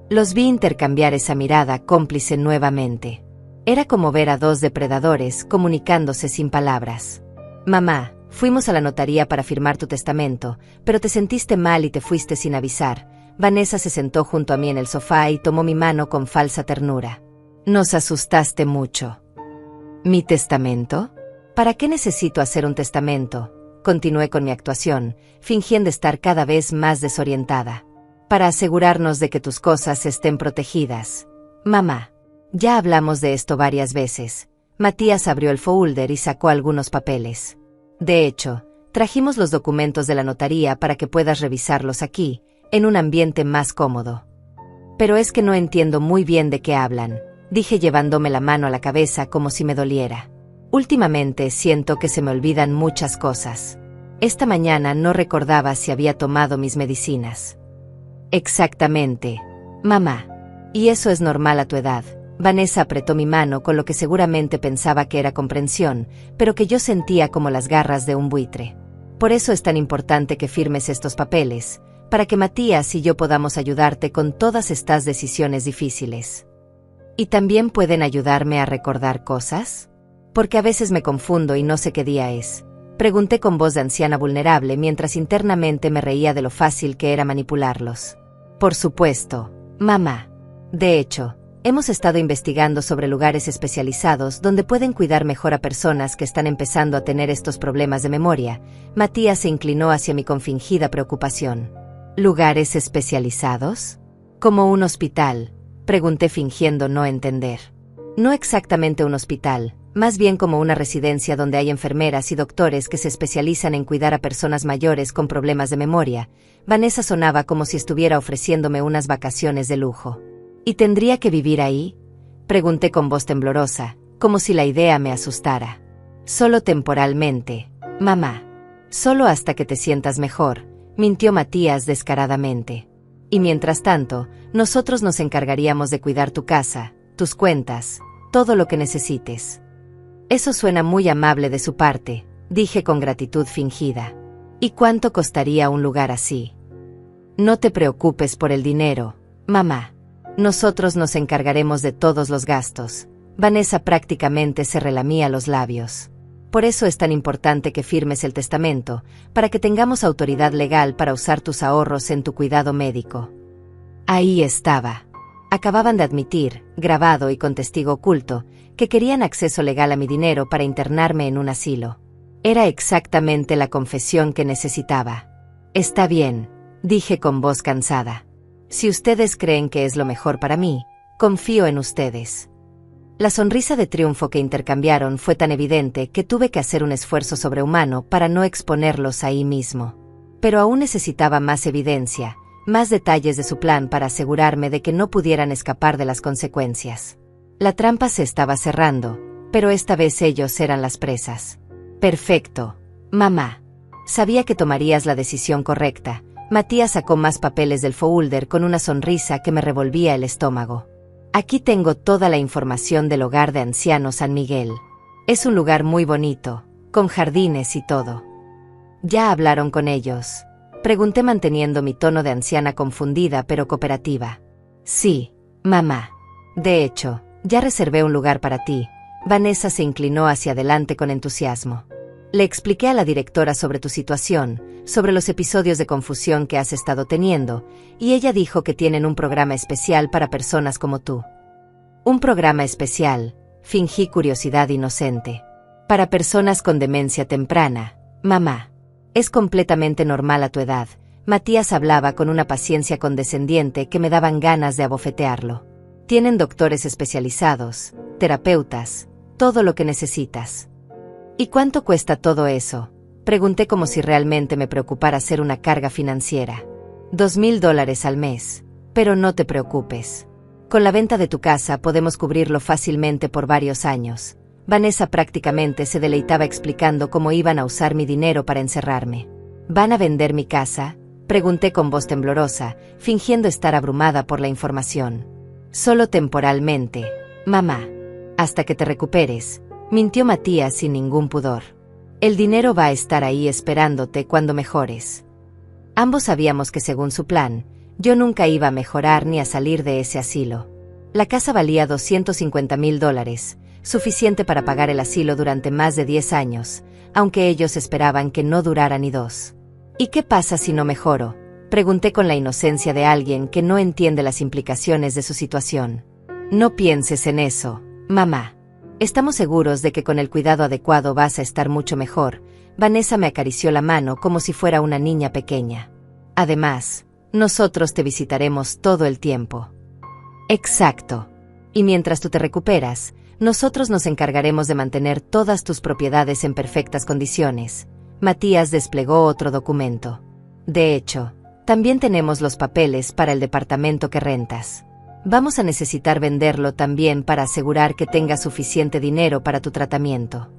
Los vi intercambiar esa mirada cómplice nuevamente. Era como ver a dos depredadores comunicándose sin palabras. Mamá, fuimos a la notaría para firmar tu testamento, pero te sentiste mal y te fuiste sin avisar. Vanessa se sentó junto a mí en el sofá y tomó mi mano con falsa ternura. Nos asustaste mucho. ¿Mi testamento? ¿Para qué necesito hacer un testamento? Continué con mi actuación, fingiendo estar cada vez más desorientada. Para asegurarnos de que tus cosas estén protegidas. Mamá, ya hablamos de esto varias veces. Matías abrió el folder y sacó algunos papeles. De hecho, trajimos los documentos de la notaría para que puedas revisarlos aquí, en un ambiente más cómodo. Pero es que no entiendo muy bien de qué hablan, dije llevándome la mano a la cabeza como si me doliera. Últimamente siento que se me olvidan muchas cosas. Esta mañana no recordaba si había tomado mis medicinas. Exactamente, mamá. Y eso es normal a tu edad. Vanessa apretó mi mano con lo que seguramente pensaba que era comprensión, pero que yo sentía como las garras de un buitre. Por eso es tan importante que firmes estos papeles, para que Matías y yo podamos ayudarte con todas estas decisiones difíciles. ¿Y también pueden ayudarme a recordar cosas? Porque a veces me confundo y no sé qué día es. Pregunté con voz de anciana vulnerable mientras internamente me reía de lo fácil que era manipularlos. Por supuesto, mamá. De hecho, hemos estado investigando sobre lugares especializados donde pueden cuidar mejor a personas que están empezando a tener estos problemas de memoria. Matías se inclinó hacia mí con fingida preocupación. ¿Lugares especializados? ¿Como un hospital?, pregunté fingiendo no entender. No exactamente un hospital, más bien como una residencia donde hay enfermeras y doctores que se especializan en cuidar a personas mayores con problemas de memoria. Vanessa sonaba como si estuviera ofreciéndome unas vacaciones de lujo. ¿Y tendría que vivir ahí?, pregunté con voz temblorosa, como si la idea me asustara. Solo temporalmente, mamá. Solo hasta que te sientas mejor, mintió Matías descaradamente. Y mientras tanto, nosotros nos encargaríamos de cuidar tu casa, tus cuentas, todo lo que necesites. Eso suena muy amable de su parte, dije con gratitud fingida. ¿Y cuánto costaría un lugar así? No te preocupes por el dinero, mamá. Nosotros nos encargaremos de todos los gastos. Vanessa prácticamente se relamía los labios. Por eso es tan importante que firmes el testamento, para que tengamos autoridad legal para usar tus ahorros en tu cuidado médico. Ahí estaba. Acababan de admitir, grabado y con testigo oculto, que querían acceso legal a mi dinero para internarme en un asilo. Era exactamente la confesión que necesitaba. Está bien, dije con voz cansada. Si ustedes creen que es lo mejor para mí, confío en ustedes. La sonrisa de triunfo que intercambiaron fue tan evidente que tuve que hacer un esfuerzo sobrehumano para no exponerlos ahí mismo. Pero aún necesitaba más evidencia, más detalles de su plan para asegurarme de que no pudieran escapar de las consecuencias. La trampa se estaba cerrando, pero esta vez ellos eran las presas. Perfecto, mamá. Sabía que tomarías la decisión correcta. Matías sacó más papeles del folder con una sonrisa que me revolvía el estómago. Aquí tengo toda la información del hogar de ancianos San Miguel. Es un lugar muy bonito, con jardines y todo. ¿Ya hablaron con ellos?, pregunté manteniendo mi tono de anciana confundida pero cooperativa. Sí, mamá. De hecho, ya reservé un lugar para ti. Vanessa se inclinó hacia adelante con entusiasmo. Le expliqué a la directora sobre tu situación, sobre los episodios de confusión que has estado teniendo, y ella dijo que tienen un programa especial para personas como tú. ¿Un programa especial?, fingí curiosidad inocente. Para personas con demencia temprana, mamá. Es completamente normal a tu edad. Matías hablaba con una paciencia condescendiente que me daban ganas de abofetearlo. Tienen doctores especializados, terapeutas, todo lo que necesitas. ¿Y cuánto cuesta todo eso?, pregunté como si realmente me preocupara ser una carga financiera. $2,000 al mes. Pero no te preocupes. Con la venta de tu casa podemos cubrirlo fácilmente por varios años. Vanessa prácticamente se deleitaba explicando cómo iban a usar mi dinero para encerrarme. ¿Van a vender mi casa?, pregunté con voz temblorosa, fingiendo estar abrumada por la información. Solo temporalmente, mamá. Hasta que te recuperes, mintió Matías sin ningún pudor. El dinero va a estar ahí esperándote cuando mejores. Ambos sabíamos que según su plan, yo nunca iba a mejorar ni a salir de ese asilo. La casa valía $250,000, suficiente para pagar el asilo durante más de 10 años, aunque ellos esperaban que no durara ni 2. ¿Y qué pasa si no mejoro?, pregunté con la inocencia de alguien que no entiende las implicaciones de su situación. No pienses en eso, mamá. Estamos seguros de que con el cuidado adecuado vas a estar mucho mejor. Vanessa me acarició la mano como si fuera una niña pequeña. Además, nosotros te visitaremos todo el tiempo. Exacto. Y mientras tú te recuperas, nosotros nos encargaremos de mantener todas tus propiedades en perfectas condiciones. Matías desplegó otro documento. De hecho, también tenemos los papeles para el departamento que rentas. Vamos a necesitar venderlo también para asegurar que tengas suficiente dinero para tu tratamiento.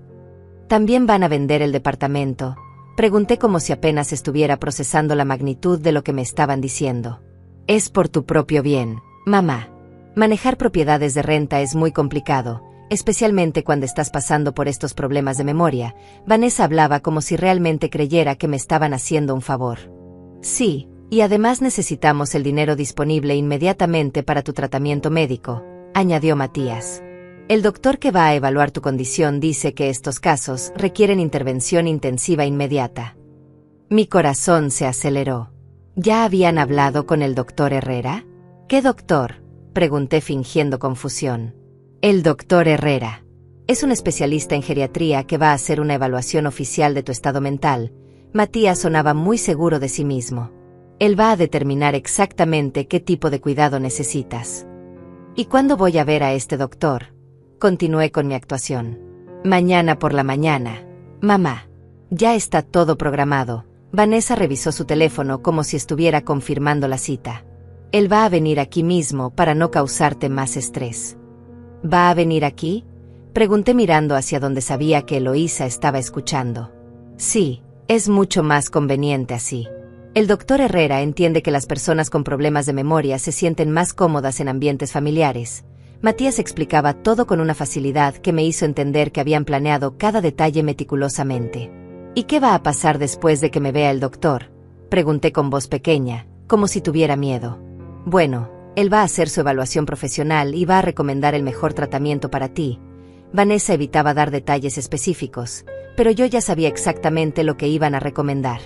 ¿También van a vender el departamento?, pregunté como si apenas estuviera procesando la magnitud de lo que me estaban diciendo. Es por tu propio bien, mamá. Manejar propiedades de renta es muy complicado, especialmente cuando estás pasando por estos problemas de memoria. Vanessa hablaba como si realmente creyera que me estaban haciendo un favor. Sí, y además necesitamos el dinero disponible inmediatamente para tu tratamiento médico, añadió Matías. El doctor que va a evaluar tu condición dice que estos casos requieren intervención intensiva inmediata. Mi corazón se aceleró. ¿Ya habían hablado con el doctor Herrera? ¿Qué doctor?, pregunté fingiendo confusión. El doctor Herrera. Es un especialista en geriatría que va a hacer una evaluación oficial de tu estado mental. Matías sonaba muy seguro de sí mismo. Él va a determinar exactamente qué tipo de cuidado necesitas. ¿Y cuándo voy a ver a este doctor?, continué con mi actuación. Mañana por la mañana, mamá. Ya está todo programado. Vanessa revisó su teléfono como si estuviera confirmando la cita. Él va a venir aquí mismo para no causarte más estrés. ¿Va a venir aquí?, pregunté mirando hacia donde sabía que Eloísa estaba escuchando. Sí, es mucho más conveniente así. El doctor Herrera entiende que las personas con problemas de memoria se sienten más cómodas en ambientes familiares. Matías explicaba todo con una facilidad que me hizo entender que habían planeado cada detalle meticulosamente. ¿Y qué va a pasar después de que me vea el doctor?, pregunté con voz pequeña, como si tuviera miedo. Bueno, él va a hacer su evaluación profesional y va a recomendar el mejor tratamiento para ti. Vanessa evitaba dar detalles específicos, pero yo ya sabía exactamente lo que iban a recomendar.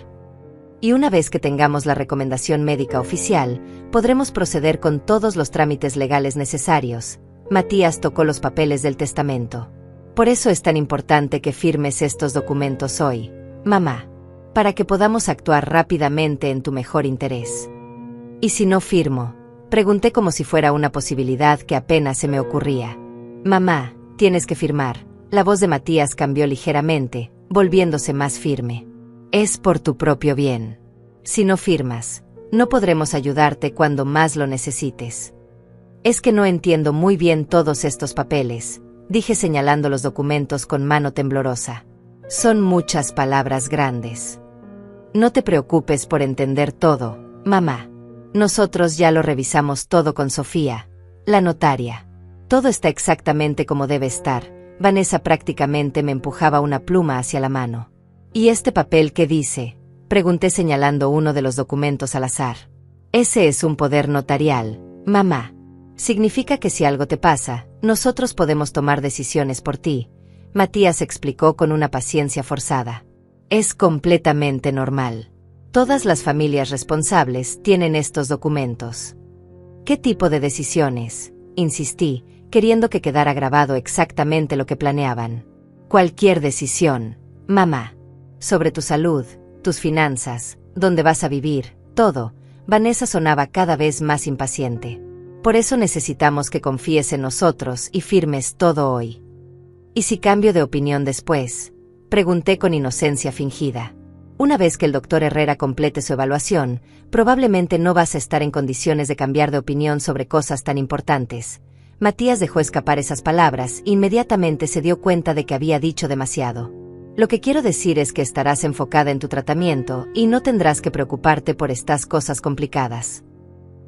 Y una vez que tengamos la recomendación médica oficial, podremos proceder con todos los trámites legales necesarios. Matías tocó los papeles del testamento. Por eso es tan importante que firmes estos documentos hoy, mamá, para que podamos actuar rápidamente en tu mejor interés. ¿Y si no firmo?, pregunté como si fuera una posibilidad que apenas se me ocurría. Mamá, tienes que firmar. La voz de Matías cambió ligeramente, volviéndose más firme. Es por tu propio bien. Si no firmas, no podremos ayudarte cuando más lo necesites. Es que no entiendo muy bien todos estos papeles, dije señalando los documentos con mano temblorosa. Son muchas palabras grandes. No te preocupes por entender todo, mamá. Nosotros ya lo revisamos todo con Sofía. La notaria. Todo está exactamente como debe estar. Vanessa prácticamente me empujaba una pluma hacia la mano. ¿Y este papel qué dice? Pregunté señalando uno de los documentos al azar. Ese es un poder notarial, mamá. Significa que si algo te pasa, nosotros podemos tomar decisiones por ti. Matías explicó con una paciencia forzada. Es completamente normal. Todas las familias responsables tienen estos documentos. ¿Qué tipo de decisiones? Insistí, queriendo que quedara grabado exactamente lo que planeaban. Cualquier decisión, mamá. Sobre tu salud, tus finanzas, dónde vas a vivir, todo. Vanessa sonaba cada vez más impaciente. Por eso necesitamos que confíes en nosotros y firmes todo hoy. ¿Y si cambio de opinión después? Pregunté con inocencia fingida. Una vez que el doctor Herrera complete su evaluación, probablemente no vas a estar en condiciones de cambiar de opinión sobre cosas tan importantes. Matías dejó escapar esas palabras e inmediatamente se dio cuenta de que había dicho demasiado. Lo que quiero decir es que estarás enfocada en tu tratamiento y no tendrás que preocuparte por estas cosas complicadas.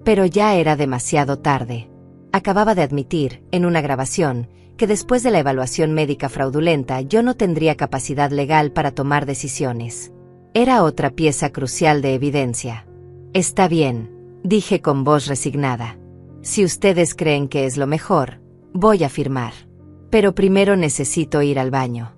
Pero ya era demasiado tarde. Acababa de admitir, en una grabación, que después de la evaluación médica fraudulenta yo no tendría capacidad legal para tomar decisiones. Era otra pieza crucial de evidencia. Está bien, dije con voz resignada. Si ustedes creen que es lo mejor, voy a firmar. Pero primero necesito ir al baño.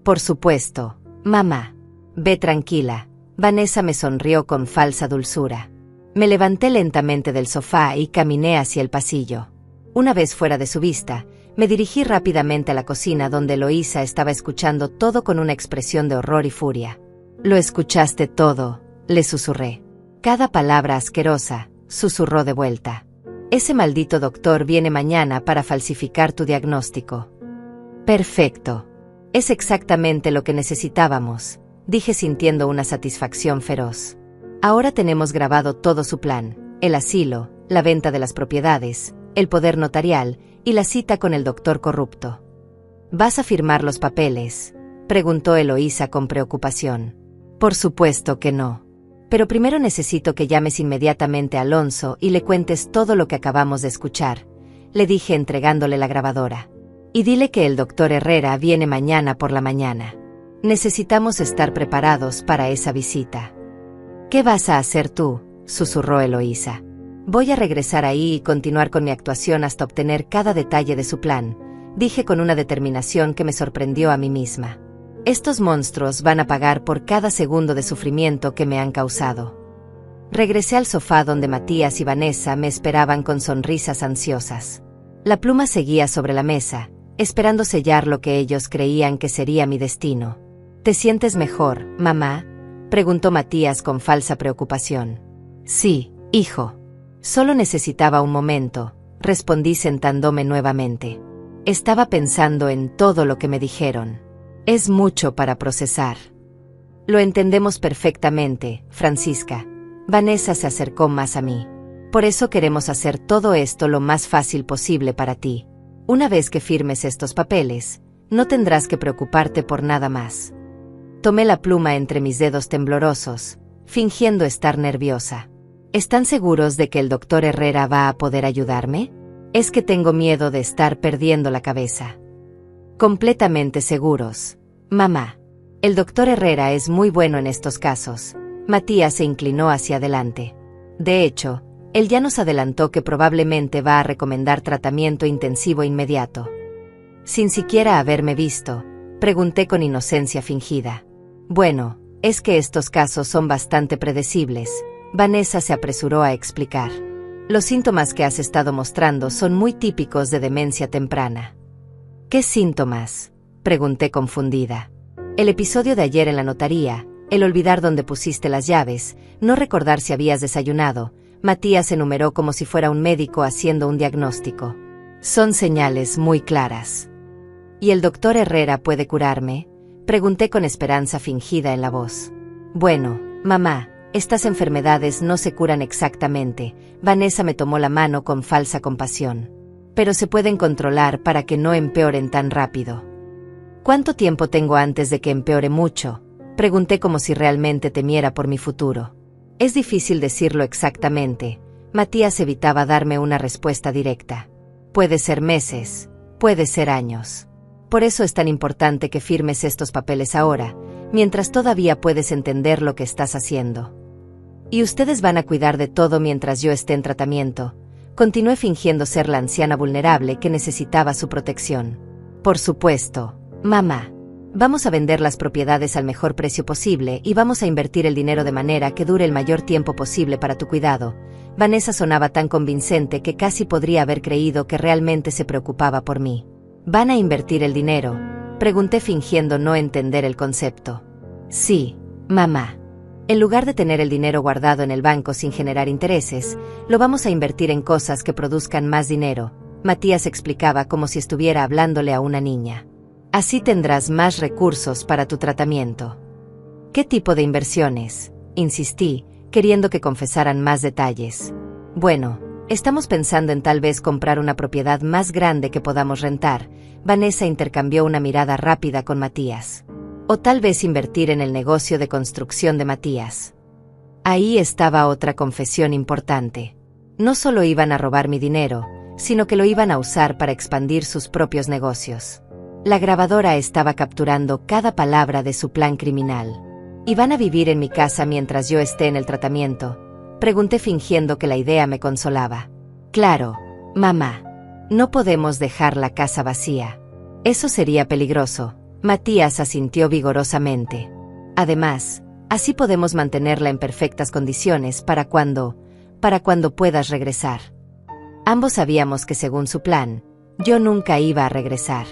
Por supuesto, mamá. Ve tranquila. Vanessa me sonrió con falsa dulzura. Me levanté lentamente del sofá y caminé hacia el pasillo. Una vez fuera de su vista, me dirigí rápidamente a la cocina donde Eloísa estaba escuchando todo con una expresión de horror y furia. «Lo escuchaste todo», le susurré. «Cada palabra asquerosa», susurró de vuelta. «Ese maldito doctor viene mañana para falsificar tu diagnóstico». «Perfecto. Es exactamente lo que necesitábamos», dije sintiendo una satisfacción feroz. «Ahora tenemos grabado todo su plan, el asilo, la venta de las propiedades, el poder notarial y la cita con el doctor corrupto». «¿Vas a firmar los papeles?», preguntó Eloísa con preocupación. «Por supuesto que no. Pero primero necesito que llames inmediatamente a Alonso y le cuentes todo lo que acabamos de escuchar», le dije entregándole la grabadora. «Y dile que el doctor Herrera viene mañana por la mañana. Necesitamos estar preparados para esa visita». «¿Qué vas a hacer tú?», susurró Eloísa. «Voy a regresar ahí y continuar con mi actuación hasta obtener cada detalle de su plan», dije con una determinación que me sorprendió a mí misma. «Estos monstruos van a pagar por cada segundo de sufrimiento que me han causado». Regresé al sofá donde Matías y Vanessa me esperaban con sonrisas ansiosas. La pluma seguía sobre la mesa, esperando sellar lo que ellos creían que sería mi destino. «¿Te sientes mejor, mamá?», preguntó Matías con falsa preocupación. «Sí, hijo. Solo necesitaba un momento», respondí sentándome nuevamente. Estaba pensando en todo lo que me dijeron. Es mucho para procesar. «Lo entendemos perfectamente, Francisca». Vanessa se acercó más a mí. «Por eso queremos hacer todo esto lo más fácil posible para ti. Una vez que firmes estos papeles, no tendrás que preocuparte por nada más». Tomé la pluma entre mis dedos temblorosos, fingiendo estar nerviosa. «¿Están seguros de que el doctor Herrera va a poder ayudarme? Es que tengo miedo de estar perdiendo la cabeza». «Completamente seguros, mamá. El doctor Herrera es muy bueno en estos casos». Matías se inclinó hacia adelante. «De hecho, él ya nos adelantó que probablemente va a recomendar tratamiento intensivo inmediato». Sin siquiera haberme visto, pregunté con inocencia fingida. «Bueno, es que estos casos son bastante predecibles», Vanessa se apresuró a explicar. «Los síntomas que has estado mostrando son muy típicos de demencia temprana». «¿Qué síntomas?», pregunté confundida. «El episodio de ayer en la notaría, el olvidar dónde pusiste las llaves, no recordar si habías desayunado», Matías enumeró como si fuera un médico haciendo un diagnóstico. «Son señales muy claras». «¿Y el doctor Herrera puede curarme?», pregunté con esperanza fingida en la voz. «Bueno, mamá, estas enfermedades no se curan exactamente», Vanessa me tomó la mano con falsa compasión. «Pero se pueden controlar para que no empeoren tan rápido». «¿Cuánto tiempo tengo antes de que empeore mucho?», pregunté como si realmente temiera por mi futuro. «Es difícil decirlo exactamente», Matías evitaba darme una respuesta directa. Puede ser meses, puede ser años. Por eso es tan importante que firmes estos papeles ahora, mientras todavía puedes entender lo que estás haciendo. Y ustedes van a cuidar de todo mientras yo esté en tratamiento. Continué fingiendo ser la anciana vulnerable que necesitaba su protección. Por supuesto, mamá. Vamos a vender las propiedades al mejor precio posible y vamos a invertir el dinero de manera que dure el mayor tiempo posible para tu cuidado. Vanessa sonaba tan convincente que casi podría haber creído que realmente se preocupaba por mí. ¿Van a invertir el dinero?, pregunté fingiendo no entender el concepto. Sí, mamá. En lugar de tener el dinero guardado en el banco sin generar intereses, lo vamos a invertir en cosas que produzcan más dinero, Matías explicaba como si estuviera hablándole a una niña. Así tendrás más recursos para tu tratamiento. ¿Qué tipo de inversiones?, insistí, queriendo que confesaran más detalles. Bueno, estamos pensando en tal vez comprar una propiedad más grande que podamos rentar. Vanessa intercambió una mirada rápida con Matías. O tal vez invertir en el negocio de construcción de Matías. Ahí estaba otra confesión importante. No solo iban a robar mi dinero, sino que lo iban a usar para expandir sus propios negocios. La grabadora estaba capturando cada palabra de su plan criminal. ¿Y van a vivir en mi casa mientras yo esté en el tratamiento?, pregunté fingiendo que la idea me consolaba. Claro, mamá. No podemos dejar la casa vacía. Eso sería peligroso. Matías asintió vigorosamente. Además, así podemos mantenerla en perfectas condiciones para cuando puedas regresar. Ambos sabíamos que según su plan, yo nunca iba a regresar.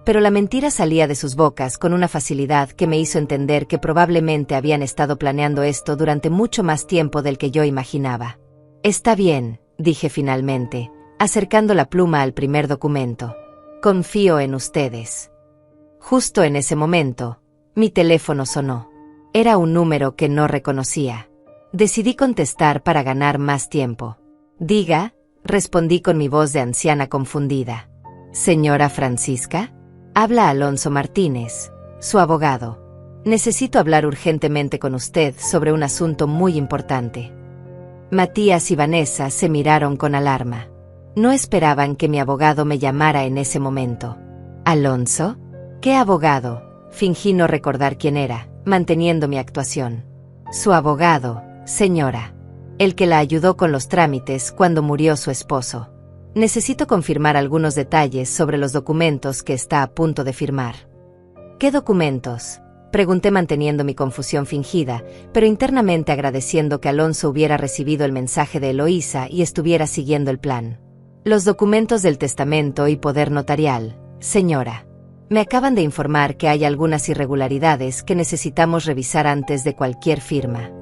Pero la mentira salía de sus bocas con una facilidad que me hizo entender que probablemente habían estado planeando esto durante mucho más tiempo del que yo imaginaba. Está bien, dije finalmente, acercando la pluma al primer documento. Confío en ustedes. Justo en ese momento, mi teléfono sonó. Era un número que no reconocía. Decidí contestar para ganar más tiempo. Diga, respondí con mi voz de anciana confundida. ¿Señora Francisca? Habla Alonso Martínez, su abogado. Necesito hablar urgentemente con usted sobre un asunto muy importante. Matías y Vanessa se miraron con alarma. No esperaban que mi abogado me llamara en ese momento. ¿Alonso? ¿Qué abogado? Fingí no recordar quién era, manteniendo mi actuación. Su abogado, señora. El que la ayudó con los trámites cuando murió su esposo. Necesito confirmar algunos detalles sobre los documentos que está a punto de firmar. ¿Qué documentos?, pregunté manteniendo mi confusión fingida, pero internamente agradeciendo que Alonso hubiera recibido el mensaje de Eloísa y estuviera siguiendo el plan. Los documentos del testamento y poder notarial, señora. Me acaban de informar que hay algunas irregularidades que necesitamos revisar antes de cualquier firma.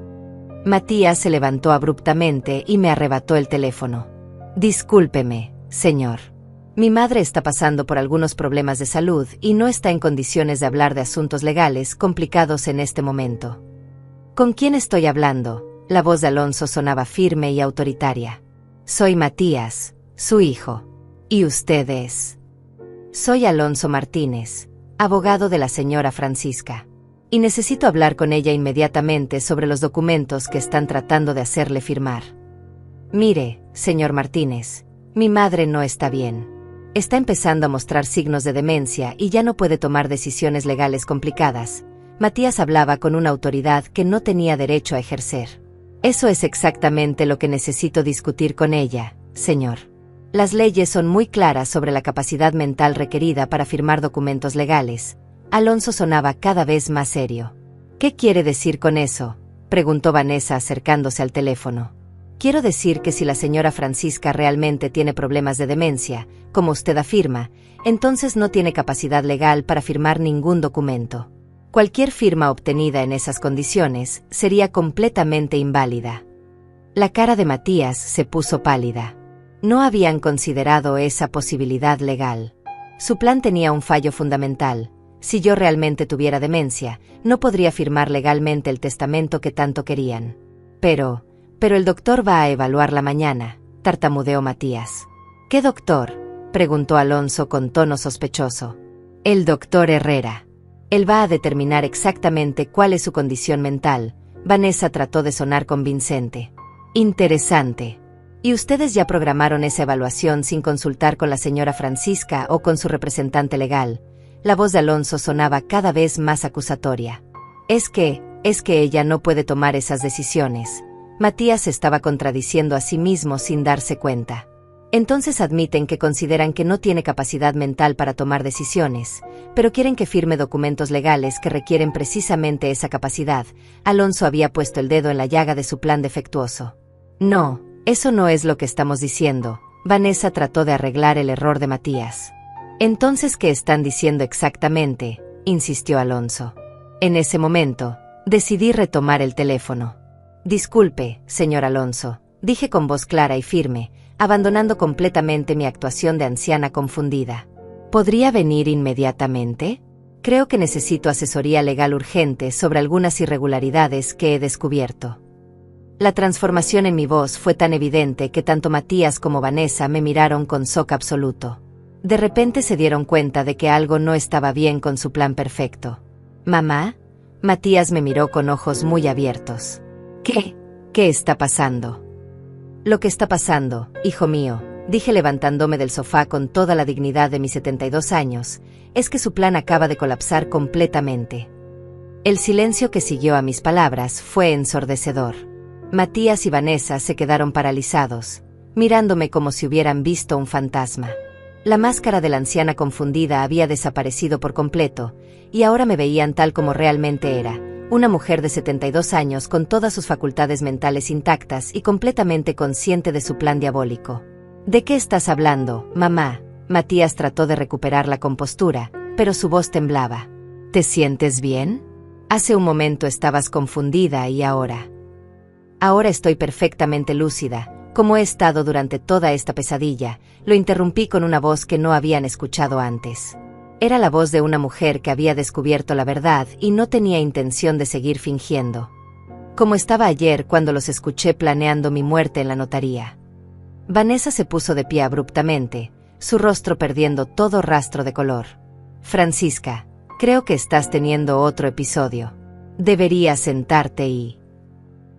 Matías se levantó abruptamente y me arrebató el teléfono. Discúlpeme, señor. Mi madre está pasando por algunos problemas de salud y no está en condiciones de hablar de asuntos legales complicados en este momento. ¿Con quién estoy hablando?, la voz de Alonso sonaba firme y autoritaria. Soy Matías, su hijo. ¿Y usted es? Soy Alonso Martínez, abogado de la señora Francisca. Y necesito hablar con ella inmediatamente sobre los documentos que están tratando de hacerle firmar. Mire, señor Martínez, mi madre no está bien. Está empezando a mostrar signos de demencia y ya no puede tomar decisiones legales complicadas. Matías hablaba con una autoridad que no tenía derecho a ejercer. Eso es exactamente lo que necesito discutir con ella, señor. Las leyes son muy claras sobre la capacidad mental requerida para firmar documentos legales. Alonso sonaba cada vez más serio. ¿Qué quiere decir con eso?, preguntó Vanessa acercándose al teléfono. Quiero decir que si la señora Francisca realmente tiene problemas de demencia, como usted afirma, entonces no tiene capacidad legal para firmar ningún documento. Cualquier firma obtenida en esas condiciones sería completamente inválida. La cara de Matías se puso pálida. No habían considerado esa posibilidad legal. Su plan tenía un fallo fundamental. Si yo realmente tuviera demencia, no podría firmar legalmente el testamento que tanto querían. Pero el doctor va a evaluarla mañana, tartamudeó Matías. ¿Qué doctor?, preguntó Alonso con tono sospechoso. El doctor Herrera. Él va a determinar exactamente cuál es su condición mental. Vanessa trató de sonar convincente. Interesante. Y ustedes ya programaron esa evaluación sin consultar con la señora Francisca o con su representante legal. La voz de Alonso sonaba cada vez más acusatoria. Es que ella no puede tomar esas decisiones. Matías se estaba contradiciendo a sí mismo sin darse cuenta. Entonces admiten que consideran que no tiene capacidad mental para tomar decisiones, pero quieren que firme documentos legales que requieren precisamente esa capacidad. Alonso había puesto el dedo en la llaga de su plan defectuoso. No, eso no es lo que estamos diciendo. Vanessa trató de arreglar el error de Matías. Entonces, ¿qué están diciendo exactamente?, insistió Alonso. En ese momento, decidí retomar el teléfono. Disculpe, señor Alonso, dije con voz clara y firme, abandonando completamente mi actuación de anciana confundida. ¿Podría venir inmediatamente? Creo que necesito asesoría legal urgente sobre algunas irregularidades que he descubierto. La transformación en mi voz fue tan evidente que tanto Matías como Vanessa me miraron con shock absoluto. De repente se dieron cuenta de que algo no estaba bien con su plan perfecto. ¿Mamá? Matías me miró con ojos muy abiertos. ¿Qué está pasando? Lo que está pasando, hijo mío, dije levantándome del sofá con toda la dignidad de mis 72 años, es que su plan acaba de colapsar completamente. El silencio que siguió a mis palabras fue ensordecedor. Matías y Vanessa se quedaron paralizados, mirándome como si hubieran visto un fantasma. La máscara de la anciana confundida había desaparecido por completo, y ahora me veían tal como realmente era, una mujer de 72 años con todas sus facultades mentales intactas y completamente consciente de su plan diabólico. ¿De qué estás hablando, mamá? Matías trató de recuperar la compostura, pero su voz temblaba. ¿Te sientes bien? Hace un momento estabas confundida y ahora... Ahora estoy perfectamente lúcida, como he estado durante toda esta pesadilla. Lo interrumpí con una voz que no habían escuchado antes. Era la voz de una mujer que había descubierto la verdad y no tenía intención de seguir fingiendo. Como estaba ayer cuando los escuché planeando mi muerte en la notaría. Vanessa se puso de pie abruptamente, su rostro perdiendo todo rastro de color. Francisca, creo que estás teniendo otro episodio. Deberías sentarte y...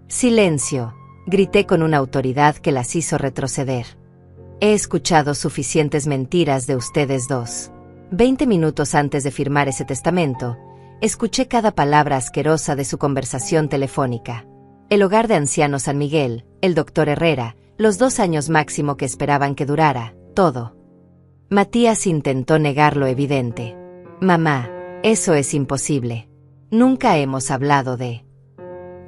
Silencio, grité con una autoridad que las hizo retroceder. He escuchado suficientes mentiras de ustedes dos. 20 minutos antes de firmar ese testamento, escuché cada palabra asquerosa de su conversación telefónica. El hogar de ancianos San Miguel, el doctor Herrera, los 2 años máximo que esperaban que durara, todo. Matías intentó negar lo evidente. Mamá, eso es imposible. Nunca hemos hablado de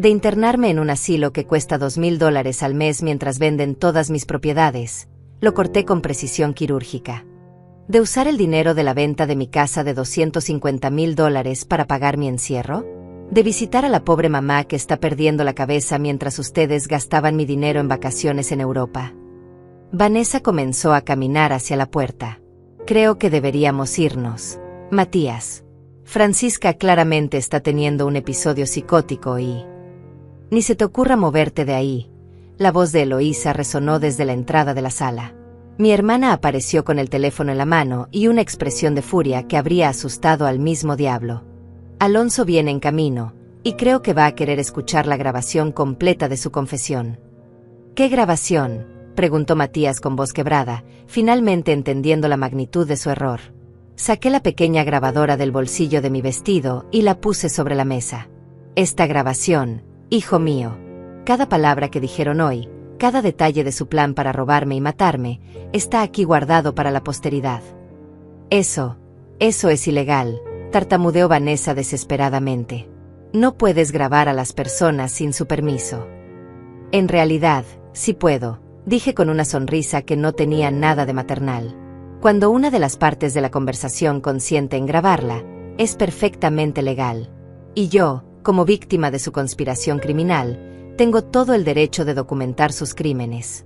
internarme en un asilo que cuesta $2,000 al mes mientras venden todas mis propiedades. Lo corté con precisión quirúrgica. ¿De usar el dinero de la venta de mi casa de $250,000 para pagar mi encierro? ¿De visitar a la pobre mamá que está perdiendo la cabeza mientras ustedes gastaban mi dinero en vacaciones en Europa? Vanessa comenzó a caminar hacia la puerta. Creo que deberíamos irnos. Matías. Francisca claramente está teniendo un episodio psicótico y... Ni se te ocurra moverte de ahí. La voz de Eloísa resonó desde la entrada de la sala. Mi hermana apareció con el teléfono en la mano y una expresión de furia que habría asustado al mismo diablo. Alonso viene en camino, y creo que va a querer escuchar la grabación completa de su confesión. ¿Qué grabación?, preguntó Matías con voz quebrada, finalmente entendiendo la magnitud de su error. Saqué la pequeña grabadora del bolsillo de mi vestido y la puse sobre la mesa. Esta grabación, hijo mío, cada palabra que dijeron hoy, cada detalle de su plan para robarme y matarme, está aquí guardado para la posteridad. Eso es ilegal, tartamudeó Vanessa desesperadamente. No puedes grabar a las personas sin su permiso. En realidad, sí puedo, dije con una sonrisa que no tenía nada de maternal. Cuando una de las partes de la conversación consiente en grabarla, es perfectamente legal. Y yo, como víctima de su conspiración criminal, tengo todo el derecho de documentar sus crímenes.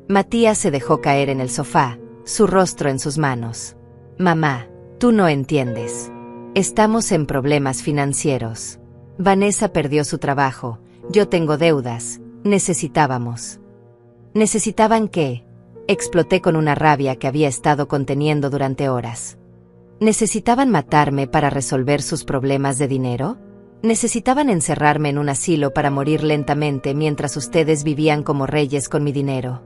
Matías se dejó caer en el sofá, su rostro en sus manos. Mamá, tú no entiendes. Estamos en problemas financieros. Vanessa perdió su trabajo, yo tengo deudas, necesitábamos. ¿Necesitaban qué? Exploté con una rabia que había estado conteniendo durante horas. ¿Necesitaban matarme para resolver sus problemas de dinero? ¿Necesitaban encerrarme en un asilo para morir lentamente mientras ustedes vivían como reyes con mi dinero?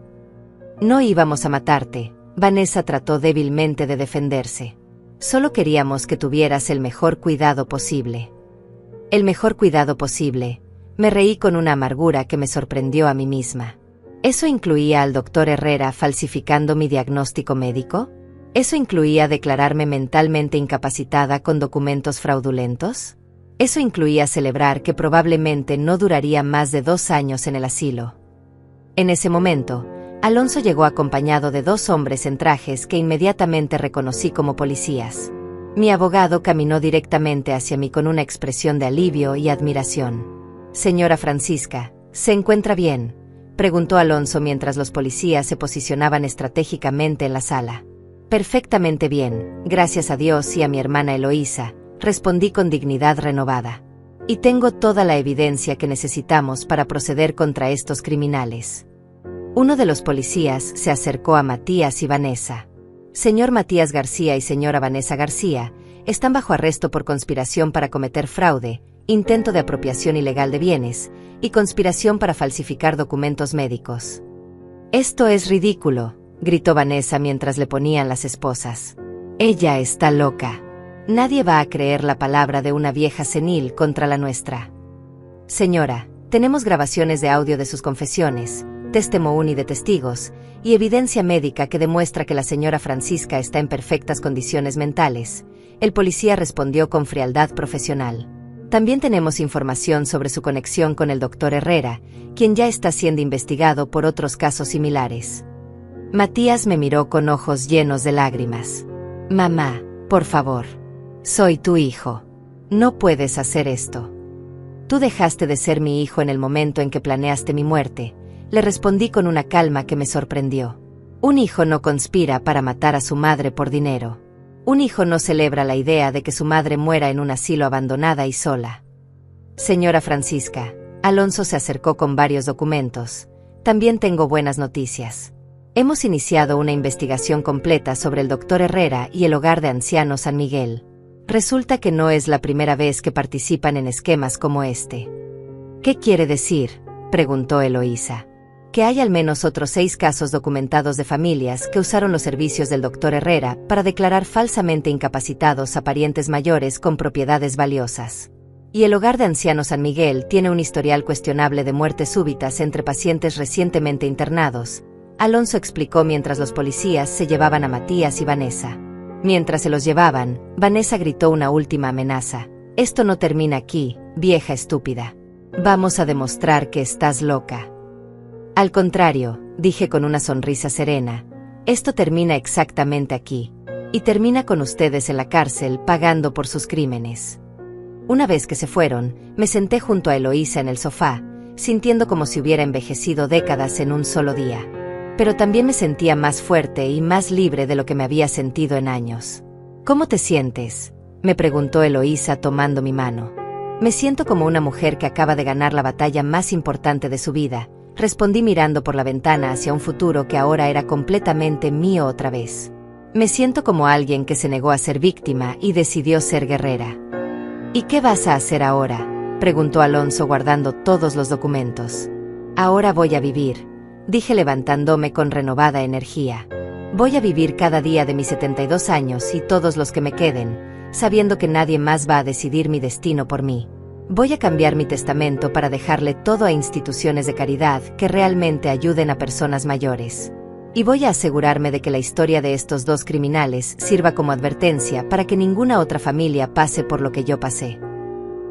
No íbamos a matarte, Vanessa trató débilmente de defenderse. Solo queríamos que tuvieras el mejor cuidado posible. El mejor cuidado posible. Me reí con una amargura que me sorprendió a mí misma. ¿Eso incluía al doctor Herrera falsificando mi diagnóstico médico? ¿Eso incluía declararme mentalmente incapacitada con documentos fraudulentos? ¿Eso incluía celebrar que probablemente no duraría más de 2 años en el asilo? En ese momento, Alonso llegó acompañado de 2 hombres en trajes que inmediatamente reconocí como policías. Mi abogado caminó directamente hacia mí con una expresión de alivio y admiración. «Señora Francisca, ¿se encuentra bien?», preguntó Alonso mientras los policías se posicionaban estratégicamente en la sala. «Perfectamente bien, gracias a Dios y a mi hermana Eloísa», respondí con dignidad renovada. «Y tengo toda la evidencia que necesitamos para proceder contra estos criminales». Uno de los policías se acercó a Matías y Vanessa. «Señor Matías García y señora Vanessa García, están bajo arresto por conspiración para cometer fraude, intento de apropiación ilegal de bienes y conspiración para falsificar documentos médicos». «Esto es ridículo», gritó Vanessa mientras le ponían las esposas. «Ella está loca. Nadie va a creer la palabra de una vieja senil contra la nuestra». «Señora, tenemos grabaciones de audio de sus confesiones, testimony de testigos y evidencia médica que demuestra que la señora Francisca está en perfectas condiciones mentales», el policía respondió con frialdad profesional. «También tenemos información sobre su conexión con el doctor Herrera, quien ya está siendo investigado por otros casos similares». Matías me miró con ojos llenos de lágrimas. «Mamá, por favor. Soy tu hijo. No puedes hacer esto. Tú dejaste de ser mi hijo en el momento en que planeaste mi muerte», le respondí con una calma que me sorprendió. «Un hijo no conspira para matar a su madre por dinero. Un hijo no celebra la idea de que su madre muera en un asilo abandonada y sola». «Señora Francisca», Alonso se acercó con varios documentos. «También tengo buenas noticias. Hemos iniciado una investigación completa sobre el doctor Herrera y el hogar de ancianos San Miguel. Resulta que no es la primera vez que participan en esquemas como este». «¿Qué quiere decir?», preguntó Eloísa. «Que hay al menos otros 6 casos documentados de familias que usaron los servicios del doctor Herrera para declarar falsamente incapacitados a parientes mayores con propiedades valiosas. Y el hogar de ancianos San Miguel tiene un historial cuestionable de muertes súbitas entre pacientes recientemente internados», Alonso explicó mientras los policías se llevaban a Matías y Vanessa. Mientras se los llevaban, Vanessa gritó una última amenaza. «Esto no termina aquí, vieja estúpida. Vamos a demostrar que estás loca». «Al contrario», dije con una sonrisa serena, «esto termina exactamente aquí. Y termina con ustedes en la cárcel pagando por sus crímenes». Una vez que se fueron, me senté junto a Eloísa en el sofá, sintiendo como si hubiera envejecido décadas en un solo día. Pero también me sentía más fuerte y más libre de lo que me había sentido en años. «¿Cómo te sientes?», me preguntó Eloísa tomando mi mano. «Me siento como una mujer que acaba de ganar la batalla más importante de su vida», respondí mirando por la ventana hacia un futuro que ahora era completamente mío otra vez. «Me siento como alguien que se negó a ser víctima y decidió ser guerrera». «¿Y qué vas a hacer ahora?», preguntó Alonso guardando todos los documentos. «Ahora voy a vivir», dije levantándome con renovada energía. «Voy a vivir cada día de mis 72 años y todos los que me queden, sabiendo que nadie más va a decidir mi destino por mí. Voy a cambiar mi testamento para dejarle todo a instituciones de caridad que realmente ayuden a personas mayores. Y voy a asegurarme de que la historia de estos 2 criminales sirva como advertencia para que ninguna otra familia pase por lo que yo pasé».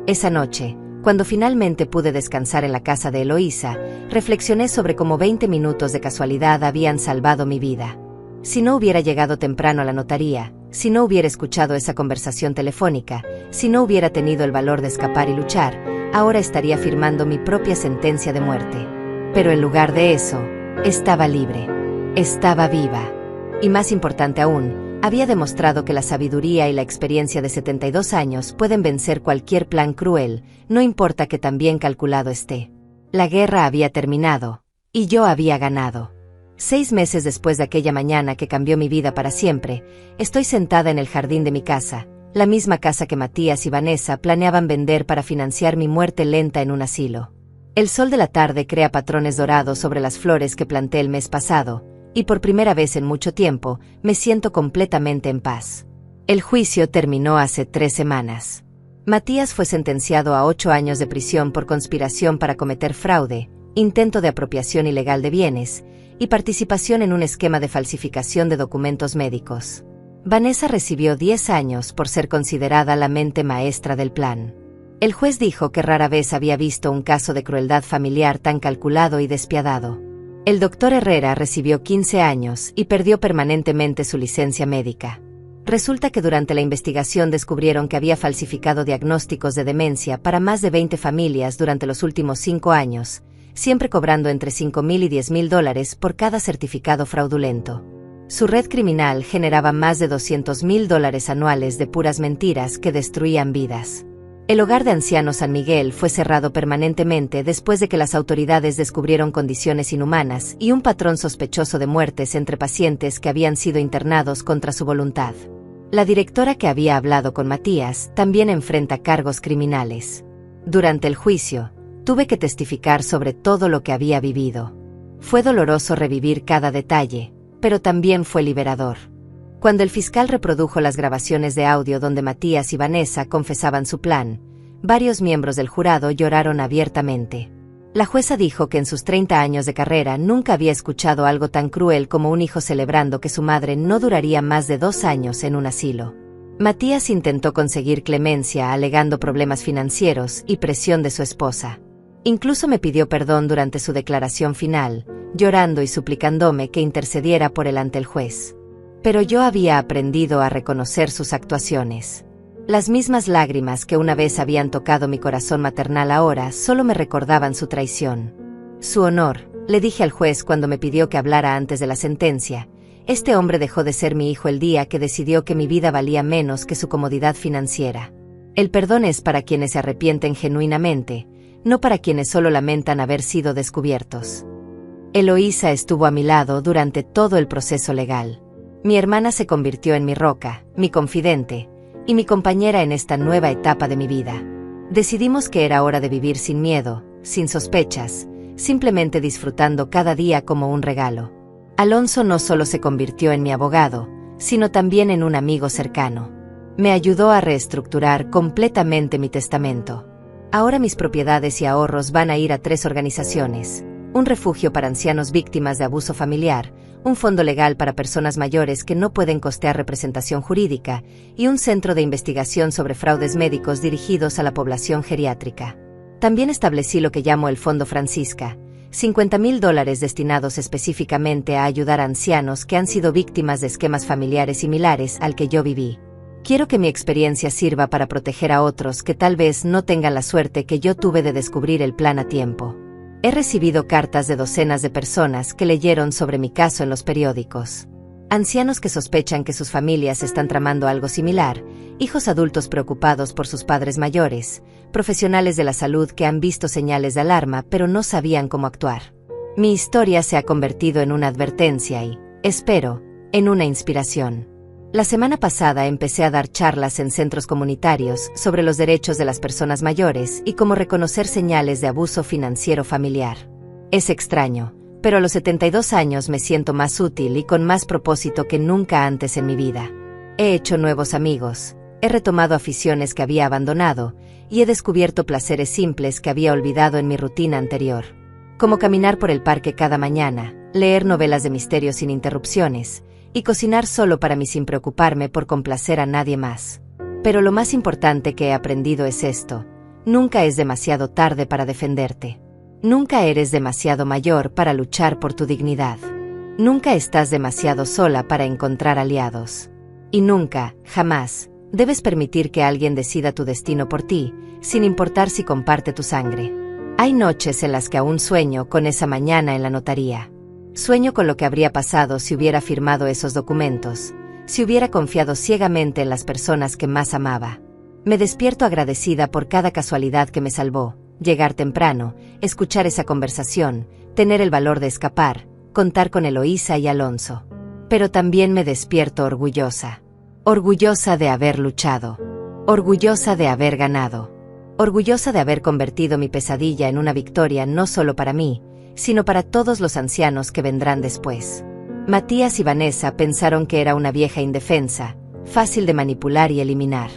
Esa noche, cuando finalmente pude descansar en la casa de Eloísa, reflexioné sobre cómo 20 minutos de casualidad habían salvado mi vida. Si no hubiera llegado temprano a la notaría, si no hubiera escuchado esa conversación telefónica, si no hubiera tenido el valor de escapar y luchar, ahora estaría firmando mi propia sentencia de muerte. Pero en lugar de eso, estaba libre. Estaba viva. Y más importante aún, había demostrado que la sabiduría y la experiencia de 72 años pueden vencer cualquier plan cruel, no importa que tan bien calculado esté. La guerra había terminado, y yo había ganado. 6 meses después de aquella mañana que cambió mi vida para siempre, estoy sentada en el jardín de mi casa, la misma casa que Matías y Vanessa planeaban vender para financiar mi muerte lenta en un asilo. El sol de la tarde crea patrones dorados sobre las flores que planté el mes pasado, y por primera vez en mucho tiempo, me siento completamente en paz. El juicio terminó hace 3 semanas. Matías fue sentenciado a 8 años de prisión por conspiración para cometer fraude, intento de apropiación ilegal de bienes y participación en un esquema de falsificación de documentos médicos. Vanessa recibió 10 años por ser considerada la mente maestra del plan. El juez dijo que rara vez había visto un caso de crueldad familiar tan calculado y despiadado. El doctor Herrera recibió 15 años y perdió permanentemente su licencia médica. Resulta que durante la investigación descubrieron que había falsificado diagnósticos de demencia para más de 20 familias durante los últimos 5 años, siempre cobrando entre $5,000 y $10,000 por cada certificado fraudulento. Su red criminal generaba más de $200,000 anuales de puras mentiras que destruían vidas. El hogar de ancianos San Miguel fue cerrado permanentemente después de que las autoridades descubrieron condiciones inhumanas y un patrón sospechoso de muertes entre pacientes que habían sido internados contra su voluntad. La directora que había hablado con Matías también enfrenta cargos criminales. Durante el juicio, tuve que testificar sobre todo lo que había vivido. Fue doloroso revivir cada detalle, pero también fue liberador. Cuando el fiscal reprodujo las grabaciones de audio donde Matías y Vanessa confesaban su plan, varios miembros del jurado lloraron abiertamente. La jueza dijo que en sus 30 años de carrera nunca había escuchado algo tan cruel como un hijo celebrando que su madre no duraría más de 2 años en un asilo. Matías intentó conseguir clemencia alegando problemas financieros y presión de su esposa. Incluso me pidió perdón durante su declaración final, llorando y suplicándome que intercediera por él ante el juez. Pero yo había aprendido a reconocer sus actuaciones. Las mismas lágrimas que una vez habían tocado mi corazón maternal ahora solo me recordaban su traición. Su honor, le dije al juez cuando me pidió que hablara antes de la sentencia. Este hombre dejó de ser mi hijo el día que decidió que mi vida valía menos que su comodidad financiera. El perdón es para quienes se arrepienten genuinamente, no para quienes solo lamentan haber sido descubiertos. Eloísa estuvo a mi lado durante todo el proceso legal. Mi hermana se convirtió en mi roca, mi confidente, y mi compañera en esta nueva etapa de mi vida. Decidimos que era hora de vivir sin miedo, sin sospechas, simplemente disfrutando cada día como un regalo. Alonso no solo se convirtió en mi abogado, sino también en un amigo cercano. Me ayudó a reestructurar completamente mi testamento. Ahora mis propiedades y ahorros van a ir a 3 organizaciones: un refugio para ancianos víctimas de abuso familiar, un fondo legal para personas mayores que no pueden costear representación jurídica, y un centro de investigación sobre fraudes médicos dirigidos a la población geriátrica. También establecí lo que llamo el Fondo Francisca, $50,000 destinados específicamente a ayudar a ancianos que han sido víctimas de esquemas familiares similares al que yo viví. Quiero que mi experiencia sirva para proteger a otros que tal vez no tengan la suerte que yo tuve de descubrir el plan a tiempo. He recibido cartas de docenas de personas que leyeron sobre mi caso en los periódicos. Ancianos que sospechan que sus familias están tramando algo similar, hijos adultos preocupados por sus padres mayores, profesionales de la salud que han visto señales de alarma pero no sabían cómo actuar. Mi historia se ha convertido en una advertencia y, espero, en una inspiración. La semana pasada empecé a dar charlas en centros comunitarios sobre los derechos de las personas mayores y cómo reconocer señales de abuso financiero familiar. Es extraño, pero a los 72 años me siento más útil y con más propósito que nunca antes en mi vida. He hecho nuevos amigos, he retomado aficiones que había abandonado y he descubierto placeres simples que había olvidado en mi rutina anterior. Como caminar por el parque cada mañana, leer novelas de misterio sin interrupciones, y cocinar solo para mí sin preocuparme por complacer a nadie más. Pero lo más importante que he aprendido es esto: nunca es demasiado tarde para defenderte. Nunca eres demasiado mayor para luchar por tu dignidad. Nunca estás demasiado sola para encontrar aliados. Y nunca, jamás, debes permitir que alguien decida tu destino por ti, sin importar si comparte tu sangre. Hay noches en las que aún sueño con esa mañana en la notaría. Sueño con lo que habría pasado si hubiera firmado esos documentos, si hubiera confiado ciegamente en las personas que más amaba. Me despierto agradecida por cada casualidad que me salvó: llegar temprano, escuchar esa conversación, tener el valor de escapar, contar con Eloísa y Alonso. Pero también me despierto orgullosa. Orgullosa de haber luchado. Orgullosa de haber ganado. Orgullosa de haber convertido mi pesadilla en una victoria no solo para mí, sino para todos los ancianos que vendrán después. Matías y Vanessa pensaron que era una vieja indefensa, fácil de manipular y eliminar.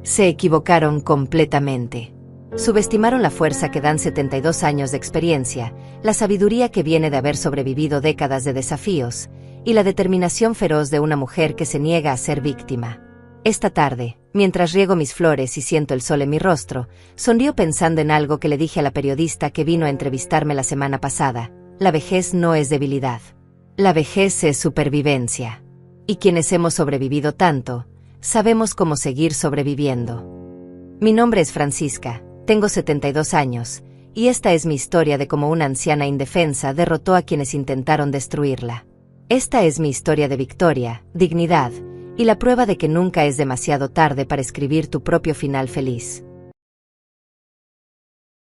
Se equivocaron completamente. Subestimaron la fuerza que dan 72 años de experiencia, la sabiduría que viene de haber sobrevivido décadas de desafíos, y la determinación feroz de una mujer que se niega a ser víctima. Esta tarde, mientras riego mis flores y siento el sol en mi rostro, sonrío pensando en algo que le dije a la periodista que vino a entrevistarme la semana pasada: la vejez no es debilidad. La vejez es supervivencia. Y quienes hemos sobrevivido tanto, sabemos cómo seguir sobreviviendo. Mi nombre es Francisca, tengo 72 años, y esta es mi historia de cómo una anciana indefensa derrotó a quienes intentaron destruirla. Esta es mi historia de victoria, dignidad, y la prueba de que nunca es demasiado tarde para escribir tu propio final feliz.